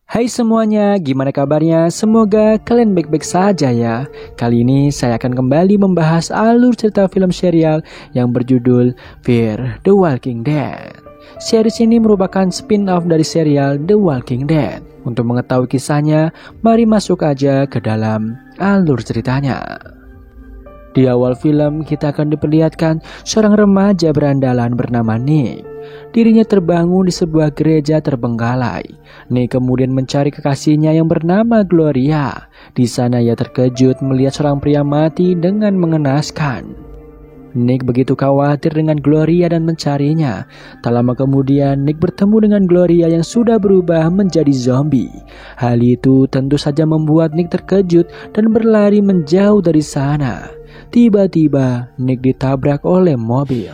Hai semuanya, gimana kabarnya? Semoga kalian baik-baik saja ya. Kali ini saya akan kembali membahas alur cerita film serial yang berjudul Fear the Walking Dead. Series ini merupakan spin-off dari serial The Walking Dead. Untuk mengetahui kisahnya, mari masuk aja ke dalam alur ceritanya. Di awal film, kita akan diperlihatkan seorang remaja berandalan bernama Nick. Dirinya terbangun di sebuah gereja terbengkalai. Nick kemudian mencari kekasihnya yang bernama Gloria. Di sana ia terkejut melihat seorang pria mati dengan mengenaskan. Nick begitu khawatir dengan Gloria dan mencarinya. Tak lama kemudian Nick bertemu dengan Gloria yang sudah berubah menjadi zombie. Hal itu tentu saja membuat Nick terkejut dan berlari menjauh dari sana. Tiba-tiba Nick ditabrak oleh mobil.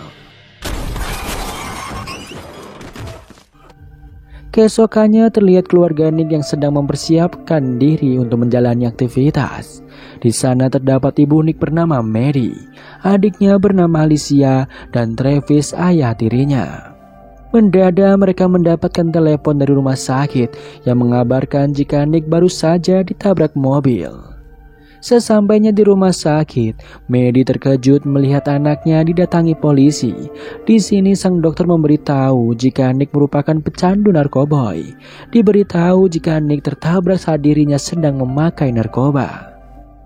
Keesokannya terlihat keluarga Nick yang sedang mempersiapkan diri untuk menjalani aktivitas. Di sana terdapat ibu Nick bernama Mary, adiknya bernama Alicia, dan Travis ayah tirinya. Mendadak mereka mendapatkan telepon dari rumah sakit yang mengabarkan jika Nick baru saja ditabrak mobil. Sesampainya di rumah sakit, Maddie terkejut melihat anaknya didatangi polisi. Di sini sang dokter memberitahu jika Nick merupakan pecandu narkoba. Diberitahu jika Nick tertabrak saat dirinya sedang memakai narkoba.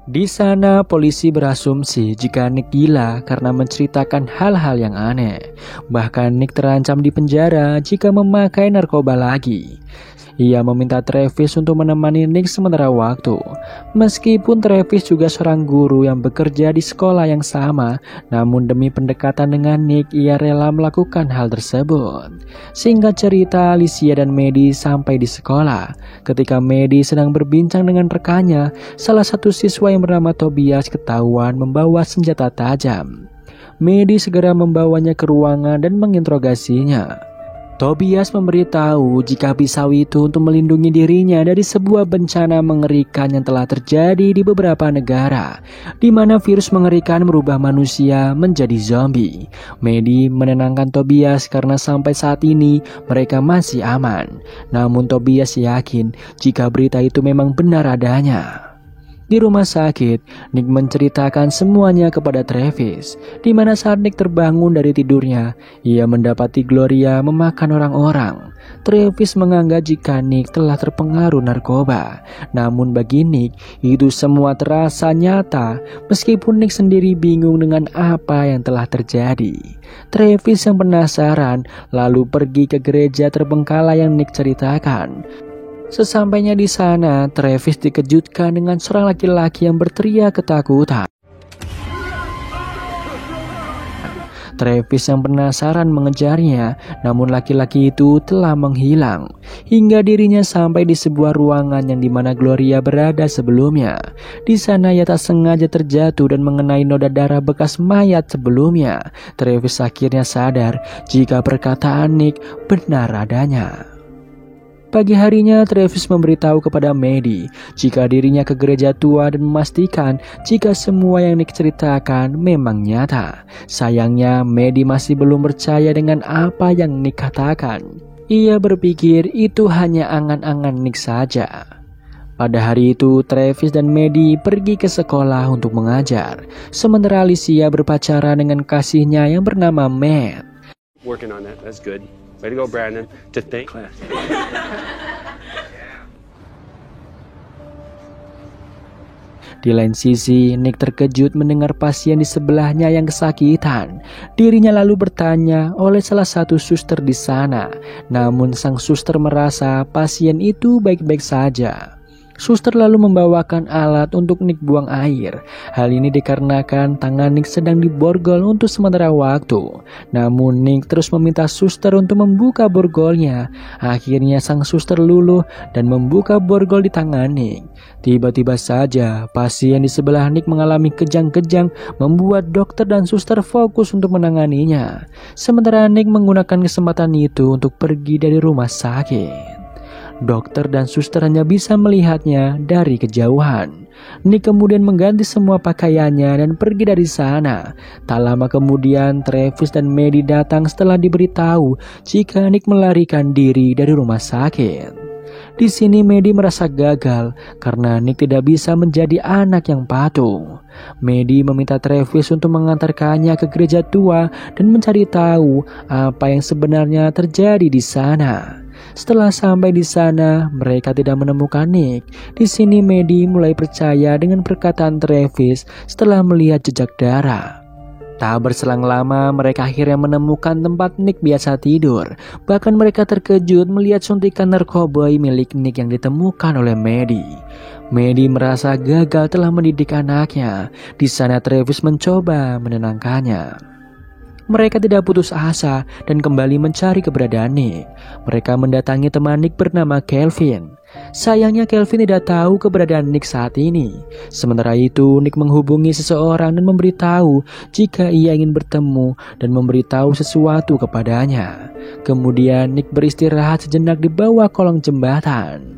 Di sana polisi berasumsi jika Nick gila karena menceritakan hal-hal yang aneh. Bahkan Nick terancam di penjara jika memakai narkoba lagi. Ia meminta Travis untuk menemani Nick sementara waktu. Meskipun Travis juga seorang guru yang bekerja di sekolah yang sama, namun demi pendekatan dengan Nick, ia rela melakukan hal tersebut. Singkat cerita, Alicia dan Maddie sampai di sekolah. Ketika Maddie sedang berbincang dengan rekannya, salah satu siswa yang bernama Tobias ketahuan membawa senjata tajam. Maddie segera membawanya ke ruangan dan menginterogasinya. Tobias memberitahu jika pisau itu untuk melindungi dirinya dari sebuah bencana mengerikan yang telah terjadi di beberapa negara, di mana virus mengerikan merubah manusia menjadi zombie. Maddie menenangkan Tobias karena sampai saat ini mereka masih aman. Namun Tobias yakin jika berita itu memang benar adanya. Di rumah sakit, Nick menceritakan semuanya kepada Travis, di mana saat Nick terbangun dari tidurnya, ia mendapati Gloria memakan orang-orang. Travis menganggap jika Nick telah terpengaruh narkoba. Namun bagi Nick, itu semua terasa nyata, meskipun Nick sendiri bingung dengan apa yang telah terjadi. Travis yang penasaran, lalu pergi ke gereja terbengkalai yang Nick ceritakan. Sesampainya di sana, Travis dikejutkan dengan seorang laki-laki yang berteriak ketakutan. Travis yang penasaran mengejarnya, namun laki-laki itu telah menghilang. Hingga dirinya sampai di sebuah ruangan yang dimana Gloria berada sebelumnya. Di sana ia tak sengaja terjatuh dan mengenai noda darah bekas mayat sebelumnya. Travis akhirnya sadar jika perkataan Nick benar adanya. Pagi harinya, Travis memberitahu kepada Maddie jika dirinya ke gereja tua dan memastikan jika semua yang Nick ceritakan memang nyata. Sayangnya, Maddie masih belum percaya dengan apa yang Nick katakan. Ia berpikir itu hanya angan-angan Nick saja. Pada hari itu, Travis dan Maddie pergi ke sekolah untuk mengajar. Sementara Alicia berpacaran dengan kasihnya yang bernama Matt. Working on that. That's good. Way to go, Brandon. To think. Di lain sisi, Nick terkejut mendengar pasien di sebelahnya yang kesakitan. Dirinya lalu bertanya oleh salah satu suster di sana. Namun sang suster merasa pasien itu baik-baik saja. Suster lalu membawakan alat untuk Nick buang air. Hal ini dikarenakan tangan Nick sedang diborgol untuk sementara waktu. Namun Nick terus meminta suster untuk membuka borgolnya. Akhirnya sang suster luluh dan membuka borgol di tangan Nick. Tiba-tiba saja pasien di sebelah Nick mengalami kejang-kejang, membuat dokter dan suster fokus untuk menanganinya. Sementara Nick menggunakan kesempatan itu untuk pergi dari rumah sakit. Dokter dan suster hanya bisa melihatnya dari kejauhan. Nick kemudian mengganti semua pakaiannya dan pergi dari sana. Tak lama kemudian Travis dan Maddie datang setelah diberitahu jika Nick melarikan diri dari rumah sakit. Di sini Maddie merasa gagal karena Nick tidak bisa menjadi anak yang patuh. Maddie meminta Travis untuk mengantarkannya ke gereja tua dan mencari tahu apa yang sebenarnya terjadi di sana. Setelah sampai di sana, mereka tidak menemukan Nick. Di sini Maddie mulai percaya dengan perkataan Travis setelah melihat jejak darah. Tak berselang lama, mereka akhirnya menemukan tempat Nick biasa tidur. Bahkan mereka terkejut melihat suntikan narkoba milik Nick yang ditemukan oleh Maddie. Maddie merasa gagal telah mendidik anaknya. Di sana Travis mencoba menenangkannya. Mereka tidak putus asa dan kembali mencari keberadaan Nick. Mereka mendatangi teman Nick bernama Kelvin. Sayangnya Kelvin tidak tahu keberadaan Nick saat ini. Sementara itu Nick menghubungi seseorang dan memberitahu jika ia ingin bertemu dan memberitahu sesuatu kepadanya. Kemudian Nick beristirahat sejenak di bawah kolong jembatan.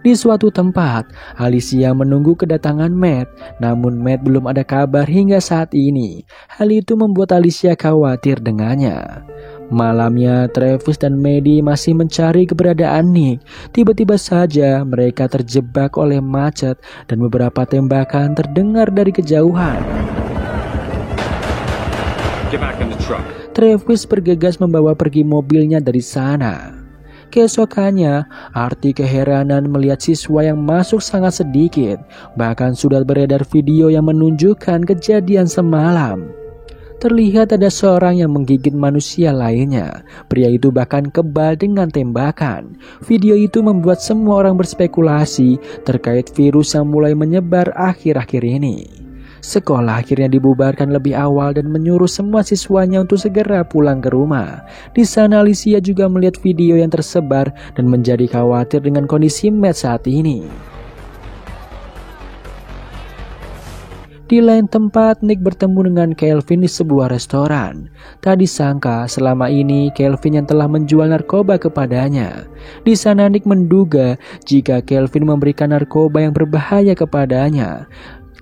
Di suatu tempat, Alicia menunggu kedatangan Matt, namun Matt belum ada kabar hingga saat ini. Hal itu membuat Alicia khawatir dengannya. Malamnya, Travis dan Maddie masih mencari keberadaan Nick. Tiba-tiba saja mereka terjebak oleh macet dan beberapa tembakan terdengar dari kejauhan. Get back in the truck. Travis bergegas membawa pergi mobilnya dari sana. Keesokannya, Artie keheranan melihat siswa yang masuk sangat sedikit. Bahkan sudah beredar video yang menunjukkan kejadian semalam. Terlihat ada seorang yang menggigit manusia lainnya. Pria itu bahkan kebal dengan tembakan. Video itu membuat semua orang berspekulasi terkait virus yang mulai menyebar akhir-akhir ini. Sekolah akhirnya dibubarkan lebih awal dan menyuruh semua siswanya untuk segera pulang ke rumah. Di sana Alicia juga melihat video yang tersebar dan menjadi khawatir dengan kondisi Matt saat ini. Di lain tempat, Nick bertemu dengan Kelvin di sebuah restoran. Tak disangka selama ini Kelvin yang telah menjual narkoba kepadanya. Di sana Nick menduga jika Kelvin memberikan narkoba yang berbahaya kepadanya.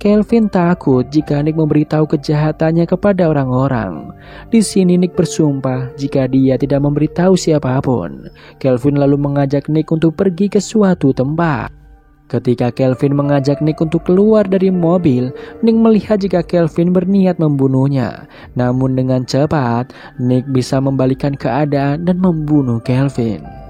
Kelvin takut jika Nick memberitahu kejahatannya kepada orang-orang. Di sini Nick bersumpah jika dia tidak memberitahu siapapun. Kelvin lalu mengajak Nick untuk pergi ke suatu tempat. Ketika Kelvin mengajak Nick untuk keluar dari mobil, Nick melihat jika Kelvin berniat membunuhnya. Namun dengan cepat, Nick bisa membalikan keadaan dan membunuh Kelvin.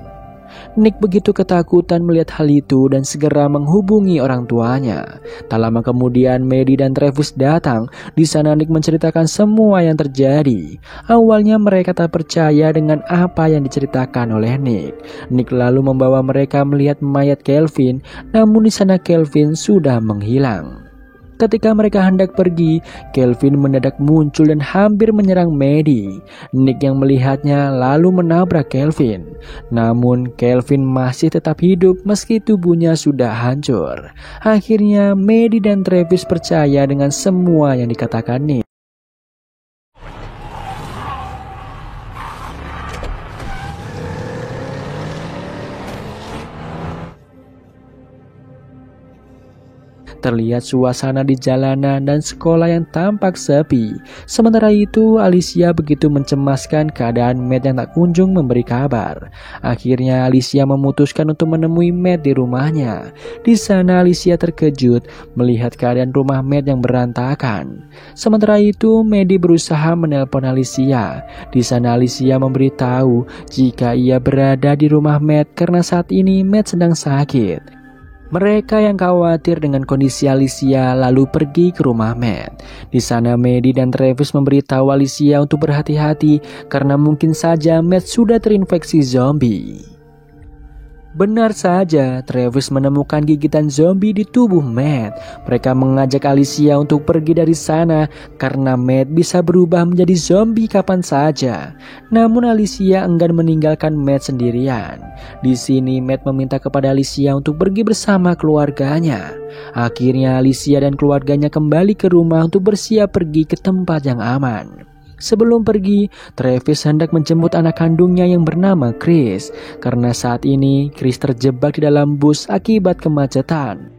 Nick begitu ketakutan melihat hal itu dan segera menghubungi orang tuanya. Tak lama kemudian Maddie dan Travis datang. Di sana Nick menceritakan semua yang terjadi. Awalnya mereka tak percaya dengan apa yang diceritakan oleh Nick. Nick lalu membawa mereka melihat mayat Kelvin, namun di sana Kelvin sudah menghilang. Ketika mereka hendak pergi, Kelvin mendadak muncul dan hampir menyerang Maddie. Nick yang melihatnya lalu menabrak Kelvin. Namun Kelvin masih tetap hidup meski tubuhnya sudah hancur. Akhirnya Maddie dan Travis percaya dengan semua yang dikatakan Nick. Terlihat suasana di jalanan dan sekolah yang tampak sepi. Sementara itu, Alicia begitu mencemaskan keadaan Matt yang tak kunjung memberi kabar. Akhirnya Alicia memutuskan untuk menemui Matt di rumahnya. Di sana Alicia terkejut melihat keadaan rumah Matt yang berantakan. Sementara itu, Maddie berusaha menelpon Alicia. Di sana Alicia memberitahu jika ia berada di rumah Matt karena saat ini Matt sedang sakit. Mereka yang khawatir dengan kondisi Alicia lalu pergi ke rumah Matt. Di sana Maddie dan Travis memberitahu Alicia untuk berhati-hati karena mungkin saja Matt sudah terinfeksi zombie. Benar saja, Travis menemukan gigitan zombie di tubuh Matt. Mereka mengajak Alicia untuk pergi dari sana karena Matt bisa berubah menjadi zombie kapan saja. Namun Alicia enggan meninggalkan Matt sendirian. Di sini Matt meminta kepada Alicia untuk pergi bersama keluarganya. Akhirnya Alicia dan keluarganya kembali ke rumah untuk bersiap pergi ke tempat yang aman. Sebelum pergi, Travis hendak menjemput anak kandungnya yang bernama Chris. Karena saat ini, Chris terjebak di dalam bus akibat kemacetan.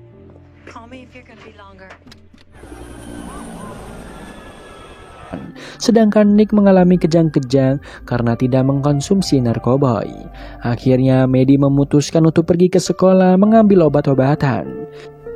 Sedangkan Nick mengalami kejang-kejang karena tidak mengkonsumsi narkoba. Akhirnya Maddie memutuskan untuk pergi ke sekolah mengambil obat-obatan.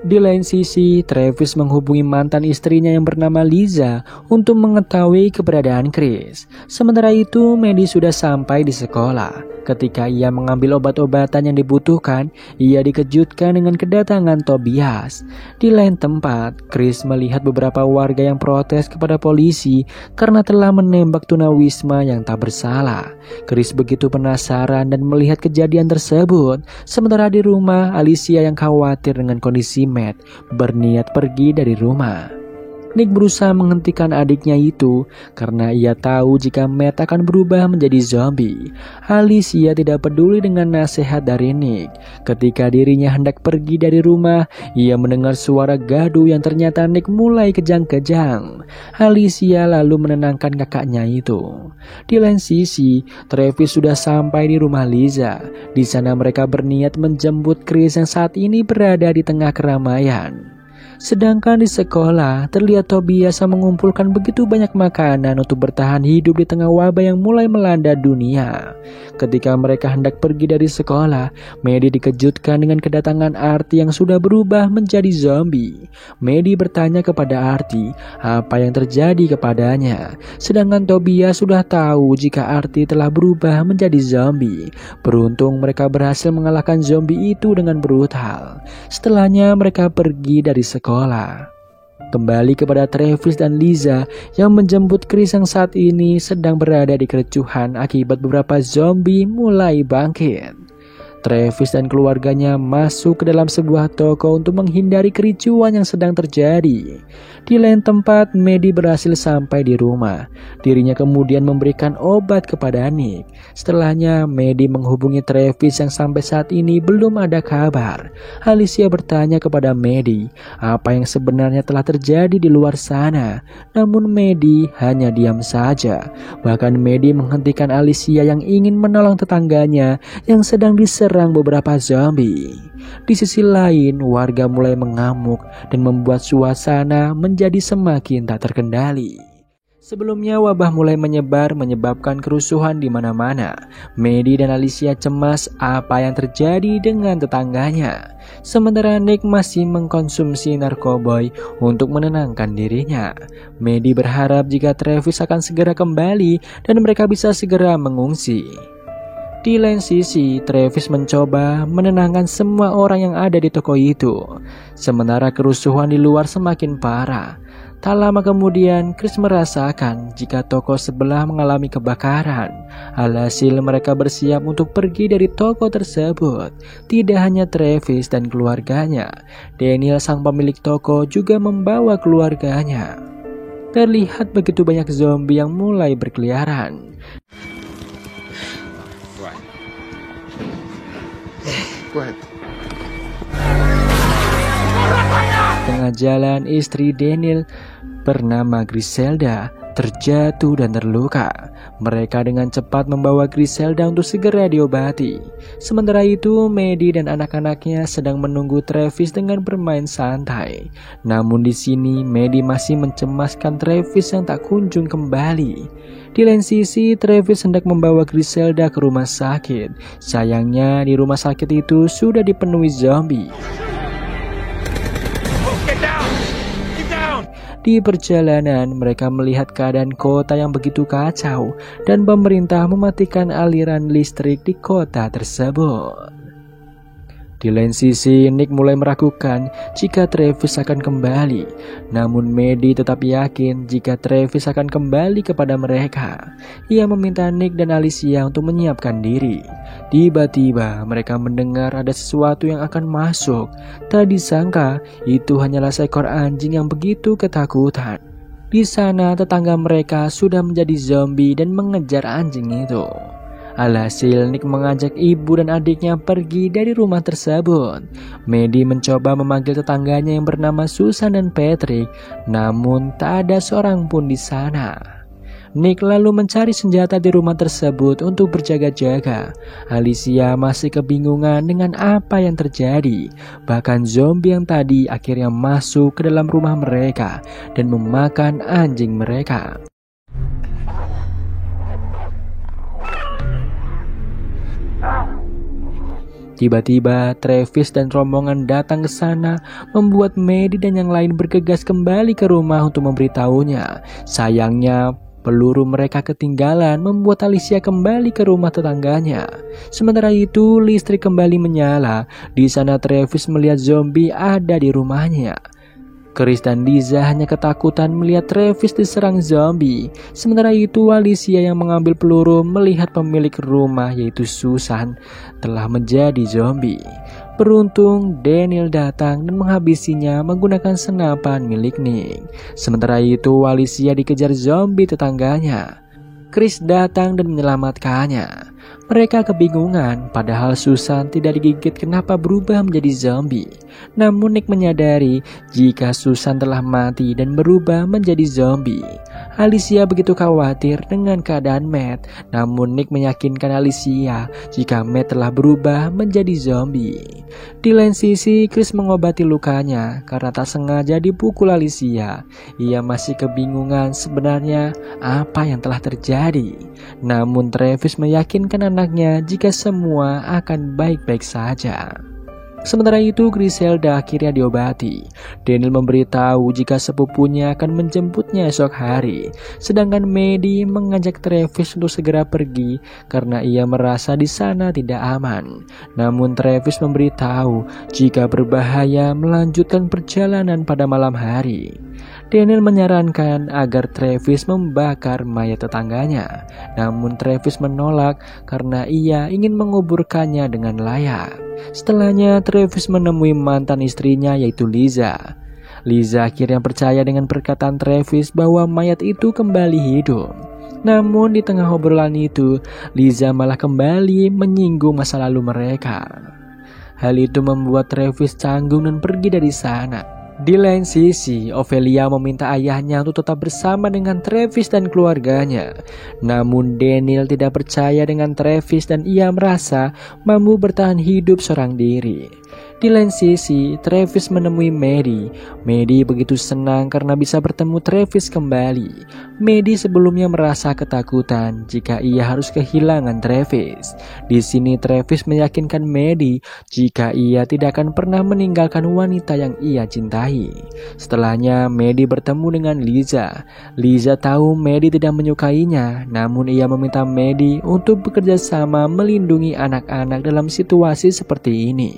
Di lain sisi, Travis menghubungi mantan istrinya yang bernama Liza untuk mengetahui keberadaan Chris. Sementara itu, Maddie sudah sampai di sekolah. Ketika ia mengambil obat-obatan yang dibutuhkan, ia dikejutkan dengan kedatangan Tobias. Di lain tempat, Chris melihat beberapa warga yang protes kepada polisi karena telah menembak tunawisma yang tak bersalah. Chris begitu penasaran dan melihat kejadian tersebut. Sementara di rumah, Alicia yang khawatir dengan kondisi Matt berniat pergi dari rumah. Nick berusaha menghentikan adiknya itu karena ia tahu jika Matt akan berubah menjadi zombie. Alicia tidak peduli dengan nasihat dari Nick. Ketika dirinya hendak pergi dari rumah, ia mendengar suara gaduh yang ternyata Nick mulai kejang-kejang. Alicia lalu menenangkan kakaknya itu. Di lain sisi, Travis sudah sampai di rumah Liza. Di sana mereka berniat menjemput Chris yang saat ini berada di tengah keramaian. Sedangkan di sekolah, terlihat Tobias mengumpulkan begitu banyak makanan untuk bertahan hidup di tengah wabah yang mulai melanda dunia. Ketika mereka hendak pergi dari sekolah, Maddie dikejutkan dengan kedatangan Artie yang sudah berubah menjadi zombie. Maddie bertanya kepada Artie apa yang terjadi kepadanya. Sedangkan Tobias sudah tahu jika Artie telah berubah menjadi zombie. Beruntung mereka berhasil mengalahkan zombie itu dengan brutal. Setelahnya mereka pergi dari sekolah. Kembali kepada Travis dan Liza yang menjemput Chris yang saat ini sedang berada di kericuhan akibat beberapa zombie mulai bangkit. Travis dan keluarganya masuk ke dalam sebuah toko untuk menghindari kericuan yang sedang terjadi. Di lain tempat, Maddie berhasil sampai di rumah. Dirinya kemudian memberikan obat kepada Nick. Setelahnya, Maddie menghubungi Travis yang sampai saat ini belum ada kabar. Alicia bertanya kepada Maddie apa yang sebenarnya telah terjadi di luar sana. Namun Maddie hanya diam saja. Bahkan Maddie menghentikan Alicia yang ingin menolong tetangganya yang sedang diserang beberapa zombie. Di sisi lain, warga mulai mengamuk dan membuat suasana menjadi semakin tak terkendali. Sebelumnya wabah mulai menyebar menyebabkan kerusuhan di mana-mana. Maddie dan Alicia cemas apa yang terjadi dengan tetangganya. Sementara Nick masih mengkonsumsi narkoba untuk menenangkan dirinya. Maddie berharap jika Travis akan segera kembali dan mereka bisa segera mengungsi. Di lain sisi, Travis mencoba menenangkan semua orang yang ada di toko itu. Sementara kerusuhan di luar semakin parah. Tak lama kemudian, Chris merasakan jika toko sebelah mengalami kebakaran. Alhasil mereka bersiap untuk pergi dari toko tersebut. Tidak hanya Travis dan keluarganya, Daniel sang pemilik toko juga membawa keluarganya. Terlihat begitu banyak zombie yang mulai berkeliaran. Tengah jalan, istri Daniel bernama Griselda terjatuh dan terluka. Mereka dengan cepat membawa Griselda untuk segera diobati. Sementara itu, Maddie dan anak-anaknya sedang menunggu Travis dengan bermain santai. Namun di sini, Maddie masih mencemaskan Travis yang tak kunjung kembali. Di lain sisi, Travis hendak membawa Griselda ke rumah sakit. Sayangnya, di rumah sakit itu sudah dipenuhi zombie. Di perjalanan, mereka melihat keadaan kota yang begitu kacau dan pemerintah mematikan aliran listrik di kota tersebut. Di lain sisi, Nick mulai meragukan jika Travis akan kembali. Namun Maddie tetap yakin jika Travis akan kembali kepada mereka. Ia meminta Nick dan Alicia untuk menyiapkan diri. Tiba-tiba mereka mendengar ada sesuatu yang akan masuk. Tak disangka itu hanyalah seekor anjing yang begitu ketakutan. Di sana tetangga mereka sudah menjadi zombie dan mengejar anjing itu. Alhasil Nick mengajak ibu dan adiknya pergi dari rumah tersebut. Maddie mencoba memanggil tetangganya yang bernama Susan dan Patrick, namun tak ada seorang pun di sana. Nick lalu mencari senjata di rumah tersebut untuk berjaga-jaga. Alicia masih kebingungan dengan apa yang terjadi. Bahkan zombie yang tadi akhirnya masuk ke dalam rumah mereka dan memakan anjing mereka. Tiba-tiba Travis dan rombongan datang ke sana, membuat Maddie dan yang lain bergegas kembali ke rumah untuk memberitahunya. Sayangnya peluru mereka ketinggalan, membuat Alicia kembali ke rumah tetangganya. Sementara itu listrik kembali menyala. Di sana Travis melihat zombie ada di rumahnya. Chris dan Liza hanya ketakutan melihat Travis diserang zombie. Sementara itu Alicia yang mengambil peluru melihat pemilik rumah yaitu Susan telah menjadi zombie. Beruntung Daniel datang dan menghabisinya menggunakan senapan milik Nick. Sementara itu Alicia dikejar zombie tetangganya. Chris datang dan menyelamatkannya. Mereka kebingungan, padahal Susan tidak digigit kenapa berubah menjadi zombie. Namun Nick menyadari jika Susan telah mati dan berubah menjadi zombie. Alicia begitu khawatir dengan keadaan Matt, namun Nick meyakinkan Alicia jika Matt telah berubah menjadi zombie. Di lain sisi, Chris mengobati lukanya karena tak sengaja dipukul Alicia. Ia masih kebingungan sebenarnya apa yang telah terjadi. Namun Travis meyakinkan anaknya jika semua akan baik-baik saja. Sementara itu Griselda akhirnya diobati. Daniel memberitahu jika sepupunya akan menjemputnya esok hari. Sedangkan Maddie mengajak Travis untuk segera pergi karena ia merasa di sana tidak aman. Namun Travis memberitahu jika berbahaya melanjutkan perjalanan pada malam hari. Daniel menyarankan agar Travis membakar mayat tetangganya. Namun Travis menolak karena ia ingin menguburkannya dengan layak. Setelahnya Travis menemui mantan istrinya yaitu Liza. Liza akhirnya percaya dengan perkataan Travis bahwa mayat itu kembali hidup. Namun di tengah obrolan itu, Liza malah kembali menyinggung masa lalu mereka. Hal itu membuat Travis canggung dan pergi dari sana. Di lain sisi, Ophelia meminta ayahnya untuk tetap bersama dengan Travis dan keluarganya. Namun Daniel tidak percaya dengan Travis dan ia merasa mampu bertahan hidup seorang diri. Di lain sisi, Travis menemui Maddie. Maddie begitu senang karena bisa bertemu Travis kembali. Maddie sebelumnya merasa ketakutan jika ia harus kehilangan Travis. Di sini Travis meyakinkan Maddie jika ia tidak akan pernah meninggalkan wanita yang ia cintai. Setelahnya Maddie bertemu dengan Liza. Liza tahu Maddie tidak menyukainya, namun ia meminta Maddie untuk bekerja sama melindungi anak-anak dalam situasi seperti ini.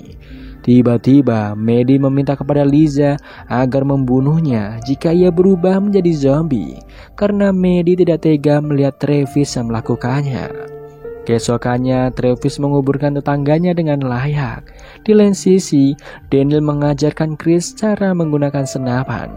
Tiba-tiba Maddie meminta kepada Liza agar membunuhnya jika ia berubah menjadi zombie karena Maddie tidak tega melihat Travis yang melakukannya. Keesokannya Travis menguburkan tetangganya dengan layak. Di lain sisi, Daniel mengajarkan Chris cara menggunakan senapan.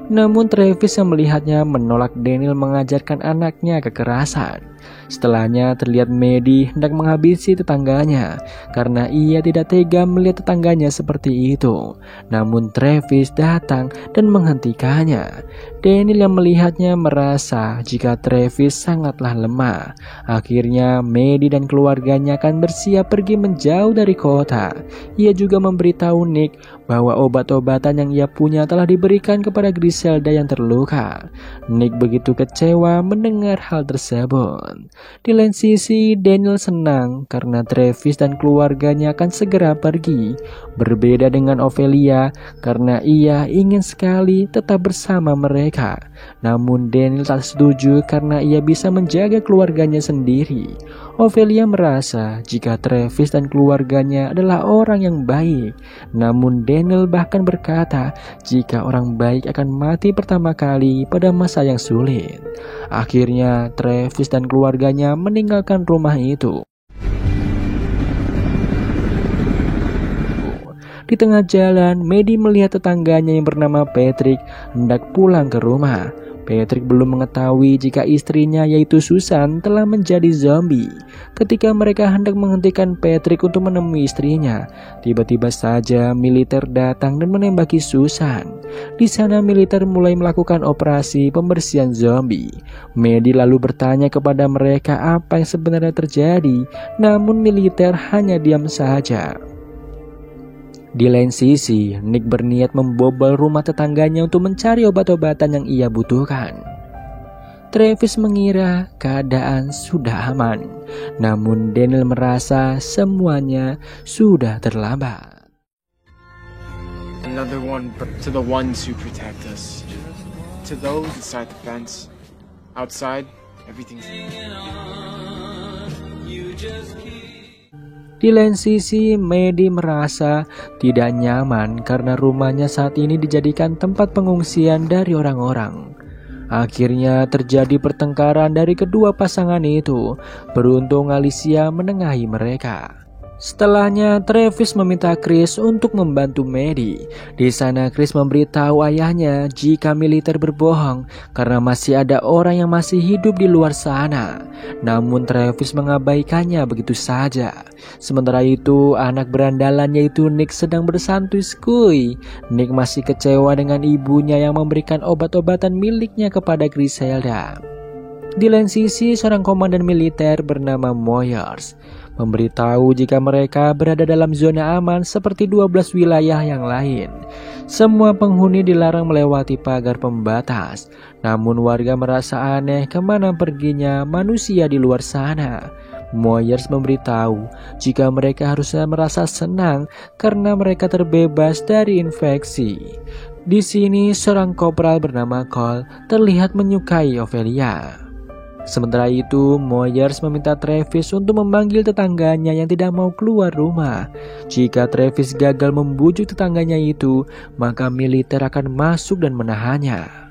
Namun Travis yang melihatnya menolak Daniel mengajarkan anaknya kekerasan. Setelahnya terlihat Maddie hendak menghabisi tetangganya karena ia tidak tega melihat tetangganya seperti itu. Namun Travis datang dan menghentikannya. Daniel yang melihatnya merasa jika Travis sangatlah lemah. Akhirnya Maddie dan keluarganya akan bersiap pergi menjauh dari kota. Ia juga memberitahu Nick bahwa obat-obatan yang ia punya telah diberikan kepada Griselda yang terluka. Nick begitu kecewa mendengar hal tersebut. Di lain sisi, Daniel senang karena Travis dan keluarganya akan segera pergi. Berbeda dengan Ophelia karena ia ingin sekali tetap bersama mereka. Namun Daniel tak setuju karena ia bisa menjaga keluarganya sendiri. Ophelia merasa jika Travis dan keluarganya adalah orang yang baik. Namun Daniel bahkan berkata jika orang baik akan mati pertama kali pada masa yang sulit. Akhirnya Travis dan keluarganya meninggalkan rumah itu. Di tengah jalan, Maddie melihat tetangganya yang bernama Patrick hendak pulang ke rumah. Patrick belum mengetahui jika istrinya yaitu Susan telah menjadi zombie. Ketika mereka hendak menghentikan Patrick untuk menemui istrinya, tiba-tiba saja militer datang dan menembaki Susan. Di sana militer mulai melakukan operasi pembersihan zombie. Maddie lalu bertanya kepada mereka apa yang sebenarnya terjadi, namun militer hanya diam saja. Di lain sisi, Nick berniat membobol rumah tetangganya untuk mencari obat-obatan yang ia butuhkan. Travis mengira keadaan sudah aman, namun Daniel merasa semuanya sudah terlambat. Another one to the ones who protect us. To those inside the fence. Outside, everything's... Di lain sisi, Maddie merasa tidak nyaman karena rumahnya saat ini dijadikan tempat pengungsian dari orang-orang. Akhirnya terjadi pertengkaran dari kedua pasangan itu. Beruntung Alicia menengahi mereka. Setelahnya, Travis meminta Chris untuk membantu Maddie. Di sana Chris memberitahu ayahnya jika militer berbohong karena masih ada orang yang masih hidup di luar sana. Namun Travis mengabaikannya begitu saja. Sementara itu, anak berandalannya yaitu Nick sedang bersantai-skuy. Nick masih kecewa dengan ibunya yang memberikan obat-obatan miliknya kepada Griselda. Di lain sisi, seorang komandan militer bernama Moyers memberitahu jika mereka berada dalam zona aman seperti 12 wilayah yang lain. Semua penghuni dilarang melewati pagar pembatas. Namun warga merasa aneh kemana perginya manusia di luar sana. Moyers memberitahu jika mereka harusnya merasa senang karena mereka terbebas dari infeksi. Di sini seorang kopral bernama Cole terlihat menyukai Ophelia. Sementara itu, Moyers meminta Travis untuk memanggil tetangganya yang tidak mau keluar rumah. Jika Travis gagal membujuk tetangganya itu, maka militer akan masuk dan menahannya.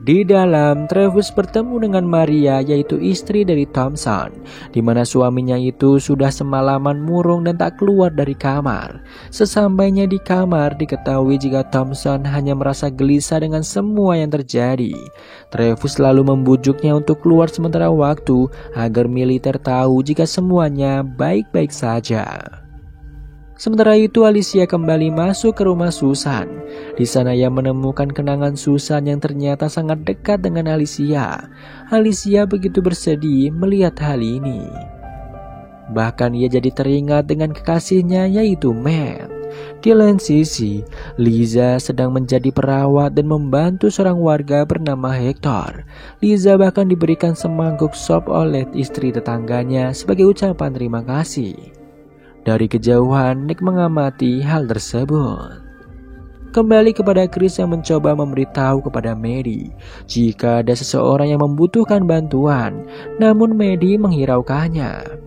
Di dalam, Travis bertemu dengan Maria, yaitu istri dari Thompson, di mana suaminya itu sudah semalaman murung dan tak keluar dari kamar. Sesampainya di kamar, diketahui jika Thompson hanya merasa gelisah dengan semua yang terjadi. Travis lalu membujuknya untuk keluar sementara waktu agar militer tahu jika semuanya baik-baik saja. Sementara itu, Alicia kembali masuk ke rumah Susan. Di sana ia menemukan kenangan Susan yang ternyata sangat dekat dengan Alicia. Alicia begitu bersedih melihat hal ini. Bahkan ia jadi teringat dengan kekasihnya yaitu Matt. Di lain sisi, Liza sedang menjadi perawat dan membantu seorang warga bernama Hector. Liza bahkan diberikan semangkuk sop oleh istri tetangganya sebagai ucapan terima kasih. Dari kejauhan, Nick mengamati hal tersebut. Kembali kepada Chris yang mencoba memberitahu kepada Maddie jika ada seseorang yang membutuhkan bantuan, namun Maddie menghiraukannya.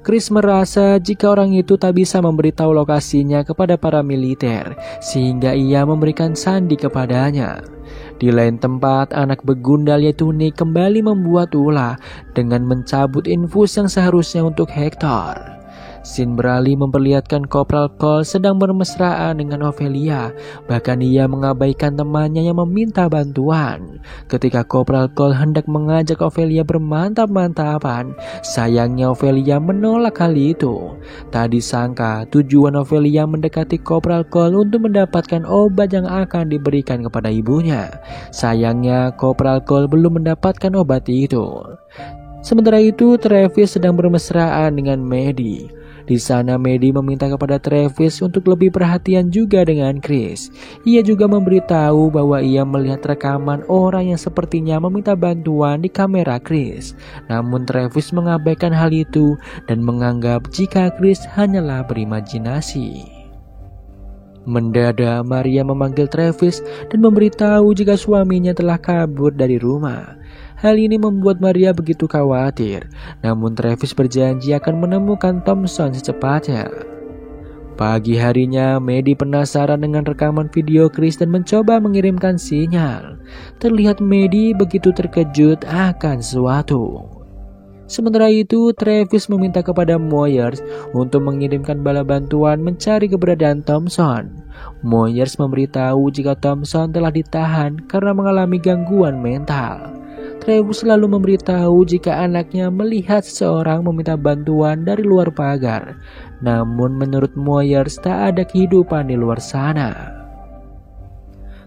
Chris merasa jika orang itu tak bisa memberitahu lokasinya kepada para militer, sehingga ia memberikan sandi kepadanya. Di lain tempat, anak begundal yaitu Nick kembali membuat ulah dengan mencabut infus yang seharusnya untuk Hector. Scene beralih memperlihatkan Kopral Cole sedang bermesraan dengan Ophelia. Bahkan ia mengabaikan temannya yang meminta bantuan. Ketika Kopral Cole hendak mengajak Ophelia bermantap-mantapan, sayangnya Ophelia menolak hal itu. Tak disangka tujuan Ophelia mendekati Kopral Cole untuk mendapatkan obat yang akan diberikan kepada ibunya. Sayangnya Kopral Cole belum mendapatkan obat itu. Sementara itu, Travis sedang bermesraan dengan Maddie. Di sana Maddie meminta kepada Travis untuk lebih perhatian juga dengan Chris. Ia juga memberitahu bahwa ia melihat rekaman orang yang sepertinya meminta bantuan di kamera Chris. Namun Travis mengabaikan hal itu dan menganggap jika Chris hanyalah berimajinasi. Mendadak Maria memanggil Travis dan memberitahu jika suaminya telah kabur dari rumah. Hal ini membuat Maria begitu khawatir, namun Travis berjanji akan menemukan Thompson secepatnya. Pagi harinya, Maddie penasaran dengan rekaman video Chris dan mencoba mengirimkan sinyal. Terlihat Maddie begitu terkejut akan sesuatu. Sementara itu, Travis meminta kepada Moyers untuk mengirimkan bala bantuan mencari keberadaan Thompson. Moyers memberitahu jika Thompson telah ditahan karena mengalami gangguan mental. Travis lalu memberitahu jika anaknya melihat seseorang meminta bantuan dari luar pagar. Namun menurut Moyers tak ada kehidupan di luar sana.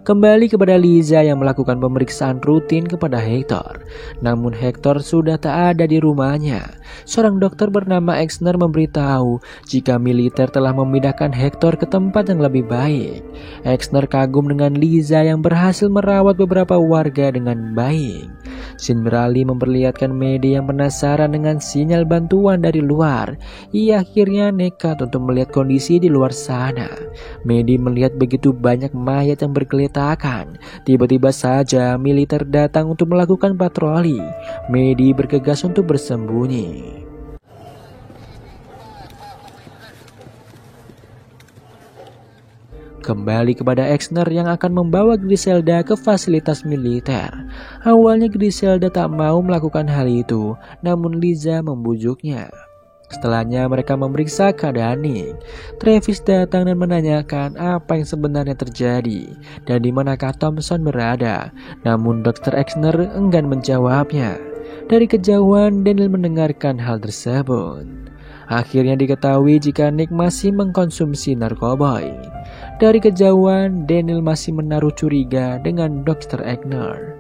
Kembali kepada Liza yang melakukan pemeriksaan rutin kepada Hector. Namun Hector sudah tak ada di rumahnya. Seorang dokter bernama Exner memberitahu jika militer telah memindahkan Hector ke tempat yang lebih baik. Exner kagum dengan Liza yang berhasil merawat beberapa warga dengan baik. Scene beralih memperlihatkan Maddie yang penasaran dengan sinyal bantuan dari luar. Ia akhirnya nekat untuk melihat kondisi di luar sana. Maddie melihat begitu banyak mayat yang bergeletakan. Tiba-tiba saja militer datang untuk melakukan patroli. Maddie bergegas untuk bersembunyi. Kembali kepada Exner yang akan membawa Griselda ke fasilitas militer. Awalnya Griselda tak mau melakukan hal itu, namun Liza membujuknya. Setelahnya mereka memeriksa keadaan Nick. Travis datang dan menanyakan apa yang sebenarnya terjadi dan di manakah Thompson berada. Namun Dr. Exner enggan menjawabnya. Dari kejauhan Daniel mendengarkan hal tersebut. Akhirnya diketahui jika Nick masih mengkonsumsi narkoba. Dari kejauhan, Daniel masih menaruh curiga dengan Dr. Exner.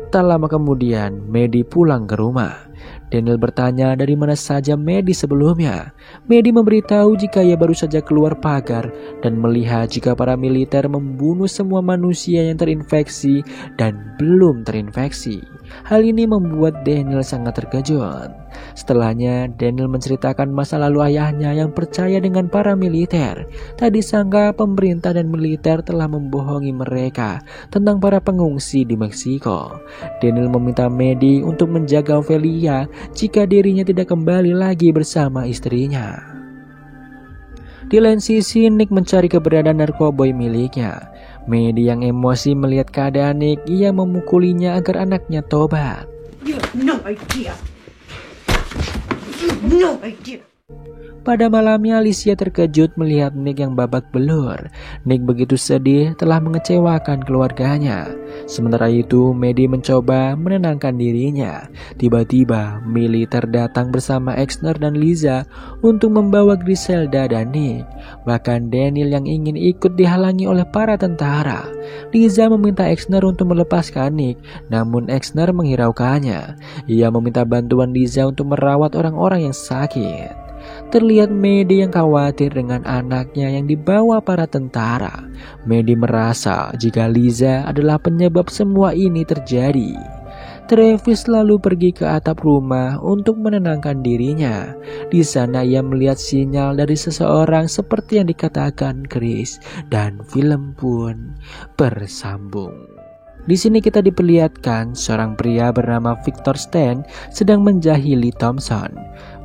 Tak lama kemudian, Maddie pulang ke rumah. Daniel bertanya dari mana saja Maddie sebelumnya. Maddie memberitahu jika ia baru saja keluar pagar dan melihat jika para militer membunuh semua manusia yang terinfeksi dan belum terinfeksi. Hal ini membuat Daniel sangat terkejut. Setelahnya, Daniel menceritakan masa lalu ayahnya yang percaya dengan para militer. Tak disangka pemerintah dan militer telah membohongi mereka tentang para pengungsi di Meksiko. Daniel meminta Maddie untuk menjaga Ophelia jika dirinya tidak kembali lagi bersama istrinya. Di lain sisi, Nick mencari keberadaan narkoboy miliknya. Maddie yang emosi melihat keadaan Nick, ia memukulinya agar anaknya tobat. You have no idea. You have no idea. Pada malamnya Alicia terkejut melihat Nick yang babak belur. Nick begitu sedih telah mengecewakan keluarganya. Sementara itu Maddie mencoba menenangkan dirinya. Tiba-tiba militer datang bersama Exner dan Liza untuk membawa Griselda dan Nick. Bahkan Daniel yang ingin ikut dihalangi oleh para tentara. Liza meminta Exner untuk melepaskan Nick, namun Exner menghiraukannya. Ia meminta bantuan Liza untuk merawat orang-orang yang sakit. Terlihat Maddie yang khawatir dengan anaknya yang dibawa para tentara. Maddie merasa jika Liza adalah penyebab semua ini terjadi. Travis lalu pergi ke atap rumah untuk menenangkan dirinya. Di sana ia melihat sinyal dari seseorang seperti yang dikatakan Chris dan film pun bersambung. Di sini kita diperlihatkan seorang pria bernama Victor Stan sedang menjahili Thompson.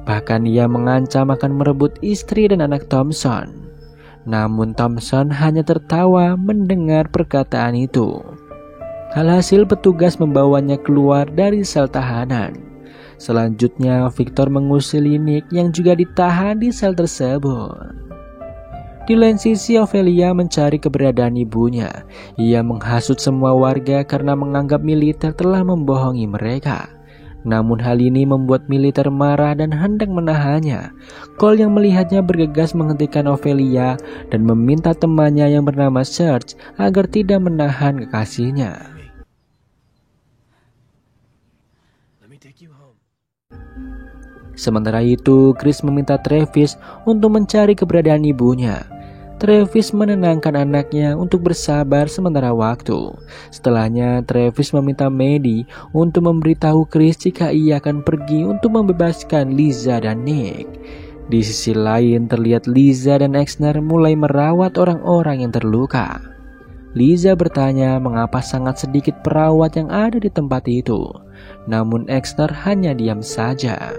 Bahkan ia mengancam akan merebut istri dan anak Thompson. Namun Thompson hanya tertawa mendengar perkataan itu. Alhasil petugas membawanya keluar dari sel tahanan. Selanjutnya Victor mengusili Nick yang juga ditahan di sel tersebut. Di lain sisi Ophelia mencari keberadaan ibunya. Ia menghasut semua warga karena menganggap militer telah membohongi mereka. Namun hal ini membuat militer marah dan hendak menahannya. Cole yang melihatnya bergegas menghentikan Ophelia dan meminta temannya yang bernama Serge agar tidak menahan kekasihnya. Sementara itu, Chris meminta Travis untuk mencari keberadaan ibunya. Travis menenangkan anaknya untuk bersabar sementara waktu. Setelahnya, Travis meminta Maddie untuk memberitahu Chris jika ia akan pergi untuk membebaskan Liza dan Nick. Di sisi lain, terlihat Liza dan Exner mulai merawat orang-orang yang terluka. Liza bertanya mengapa sangat sedikit perawat yang ada di tempat itu. Namun Exner hanya diam saja.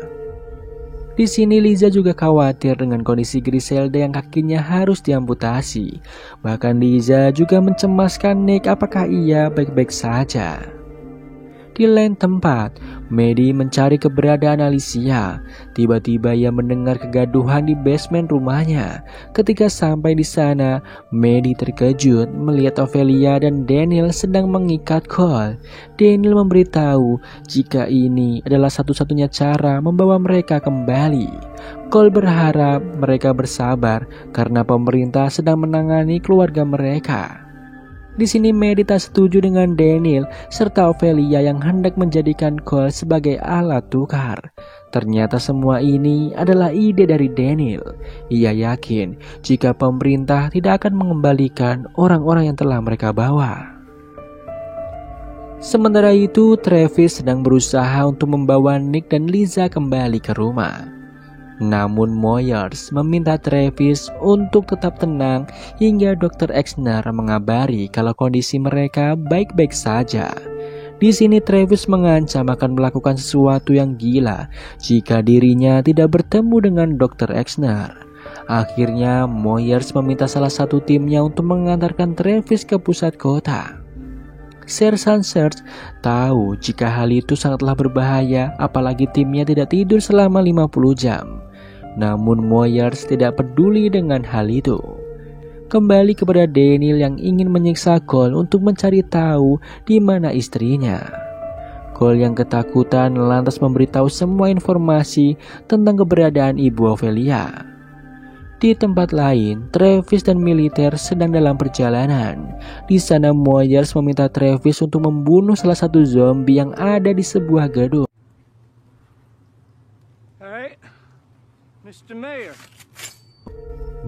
Di sini Liza juga khawatir dengan kondisi Griselda yang kakinya harus diamputasi. Bahkan Liza juga mencemaskan Nick apakah ia baik-baik saja. Di lain tempat, Maddie mencari keberadaan Alicia. Tiba-tiba ia mendengar kegaduhan di basement rumahnya. Ketika sampai di sana, Maddie terkejut melihat Ophelia dan Daniel sedang mengikat Cole. Daniel memberitahu jika ini adalah satu-satunya cara membawa mereka kembali. Cole berharap mereka bersabar karena pemerintah sedang menangani keluarga mereka. Di sini Maddie tak setuju dengan Daniel serta Ophelia yang hendak menjadikan Cole sebagai alat tukar. Ternyata semua ini adalah ide dari Daniel. Ia yakin jika pemerintah tidak akan mengembalikan orang-orang yang telah mereka bawa. Sementara itu, Travis sedang berusaha untuk membawa Nick dan Liza kembali ke rumah. Namun Moyers meminta Travis untuk tetap tenang hingga Dr. Exner mengabari kalau kondisi mereka baik-baik saja. Di sini Travis mengancam akan melakukan sesuatu yang gila jika dirinya tidak bertemu dengan Dr. Exner. Akhirnya Moyers meminta salah satu timnya untuk mengantarkan Travis ke pusat kota. Sersan Search tahu jika hal itu sangatlah berbahaya, apalagi timnya tidak tidur selama 50 jam. Namun Moyers tidak peduli dengan hal itu. Kembali kepada Daniel yang ingin menyiksa Cole untuk mencari tahu di mana istrinya. Cole yang ketakutan lantas memberitahu semua informasi tentang keberadaan ibu Ophelia. Di tempat lain, Travis dan militer sedang dalam perjalanan. Di sana Moyers meminta Travis untuk membunuh salah satu zombie yang ada di sebuah gedung. Mr. Mayor.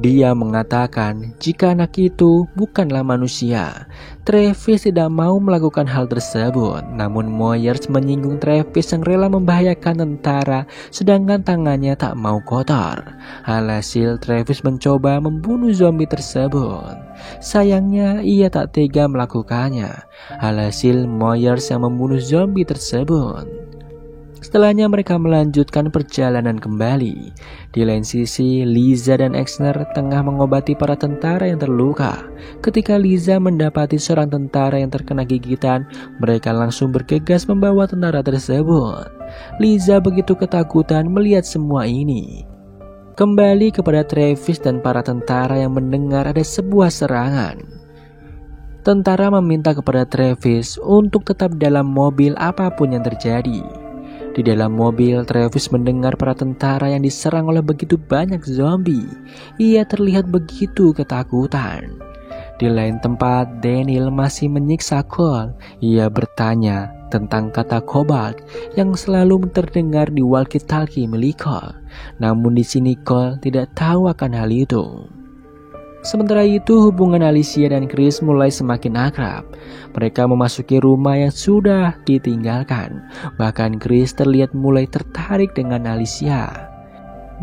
Dia mengatakan jika anak itu bukanlah manusia. Travis tidak mau melakukan hal tersebut. Namun Moyers menyinggung Travis yang rela membahayakan tentara sedangkan tangannya tak mau kotor. Alhasil Travis mencoba membunuh zombie tersebut. Sayangnya ia tak tega melakukannya. Alhasil Moyers yang membunuh zombie tersebut. Setelahnya mereka melanjutkan perjalanan kembali. Di lain sisi, Liza dan Exner tengah mengobati para tentara yang terluka. Ketika Liza mendapati seorang tentara yang terkena gigitan, mereka langsung bergegas membawa tentara tersebut. Liza begitu ketakutan melihat semua ini. Kembali kepada Travis dan para tentara yang mendengar ada sebuah serangan. Tentara meminta kepada Travis untuk tetap dalam mobil apapun yang terjadi. Di dalam mobil, Travis mendengar para tentara yang diserang oleh begitu banyak zombie. Ia terlihat begitu ketakutan. Di lain tempat, Daniel masih menyiksa Cole. Ia bertanya tentang kata Cobalt yang selalu terdengar di walkie-talkie milik Cole. Namun di sini Cole tidak tahu akan hal itu. Sementara itu hubungan Alicia dan Chris mulai semakin akrab. Mereka memasuki rumah yang sudah ditinggalkan. Bahkan Chris terlihat mulai tertarik dengan Alicia.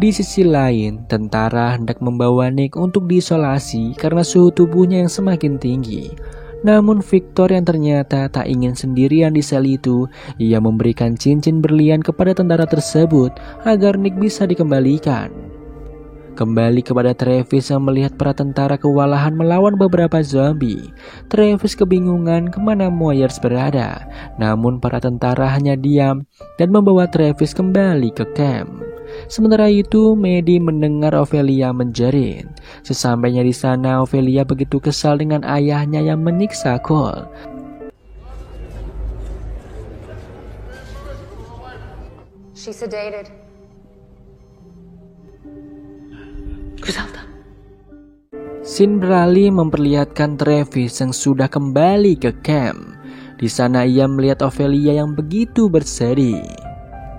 Di sisi lain, tentara hendak membawa Nick untuk diisolasi karena suhu tubuhnya yang semakin tinggi. Namun Victor yang ternyata tak ingin sendirian di sel itu, ia memberikan cincin berlian kepada tentara tersebut agar Nick bisa dikembalikan. Kembali kepada Travis yang melihat para tentara kewalahan melawan beberapa zombie. Travis kebingungan kemana Moyers berada. Namun para tentara hanya diam dan membawa Travis kembali ke camp. Sementara itu Maddie mendengar Ophelia menjerit. Sesampainya di sana Ophelia begitu kesal dengan ayahnya yang menyiksa Cole. She sedated. Griselda. Scene beralih memperlihatkan Travis yang sudah kembali ke camp. Di sana ia melihat Ophelia yang begitu bersedih.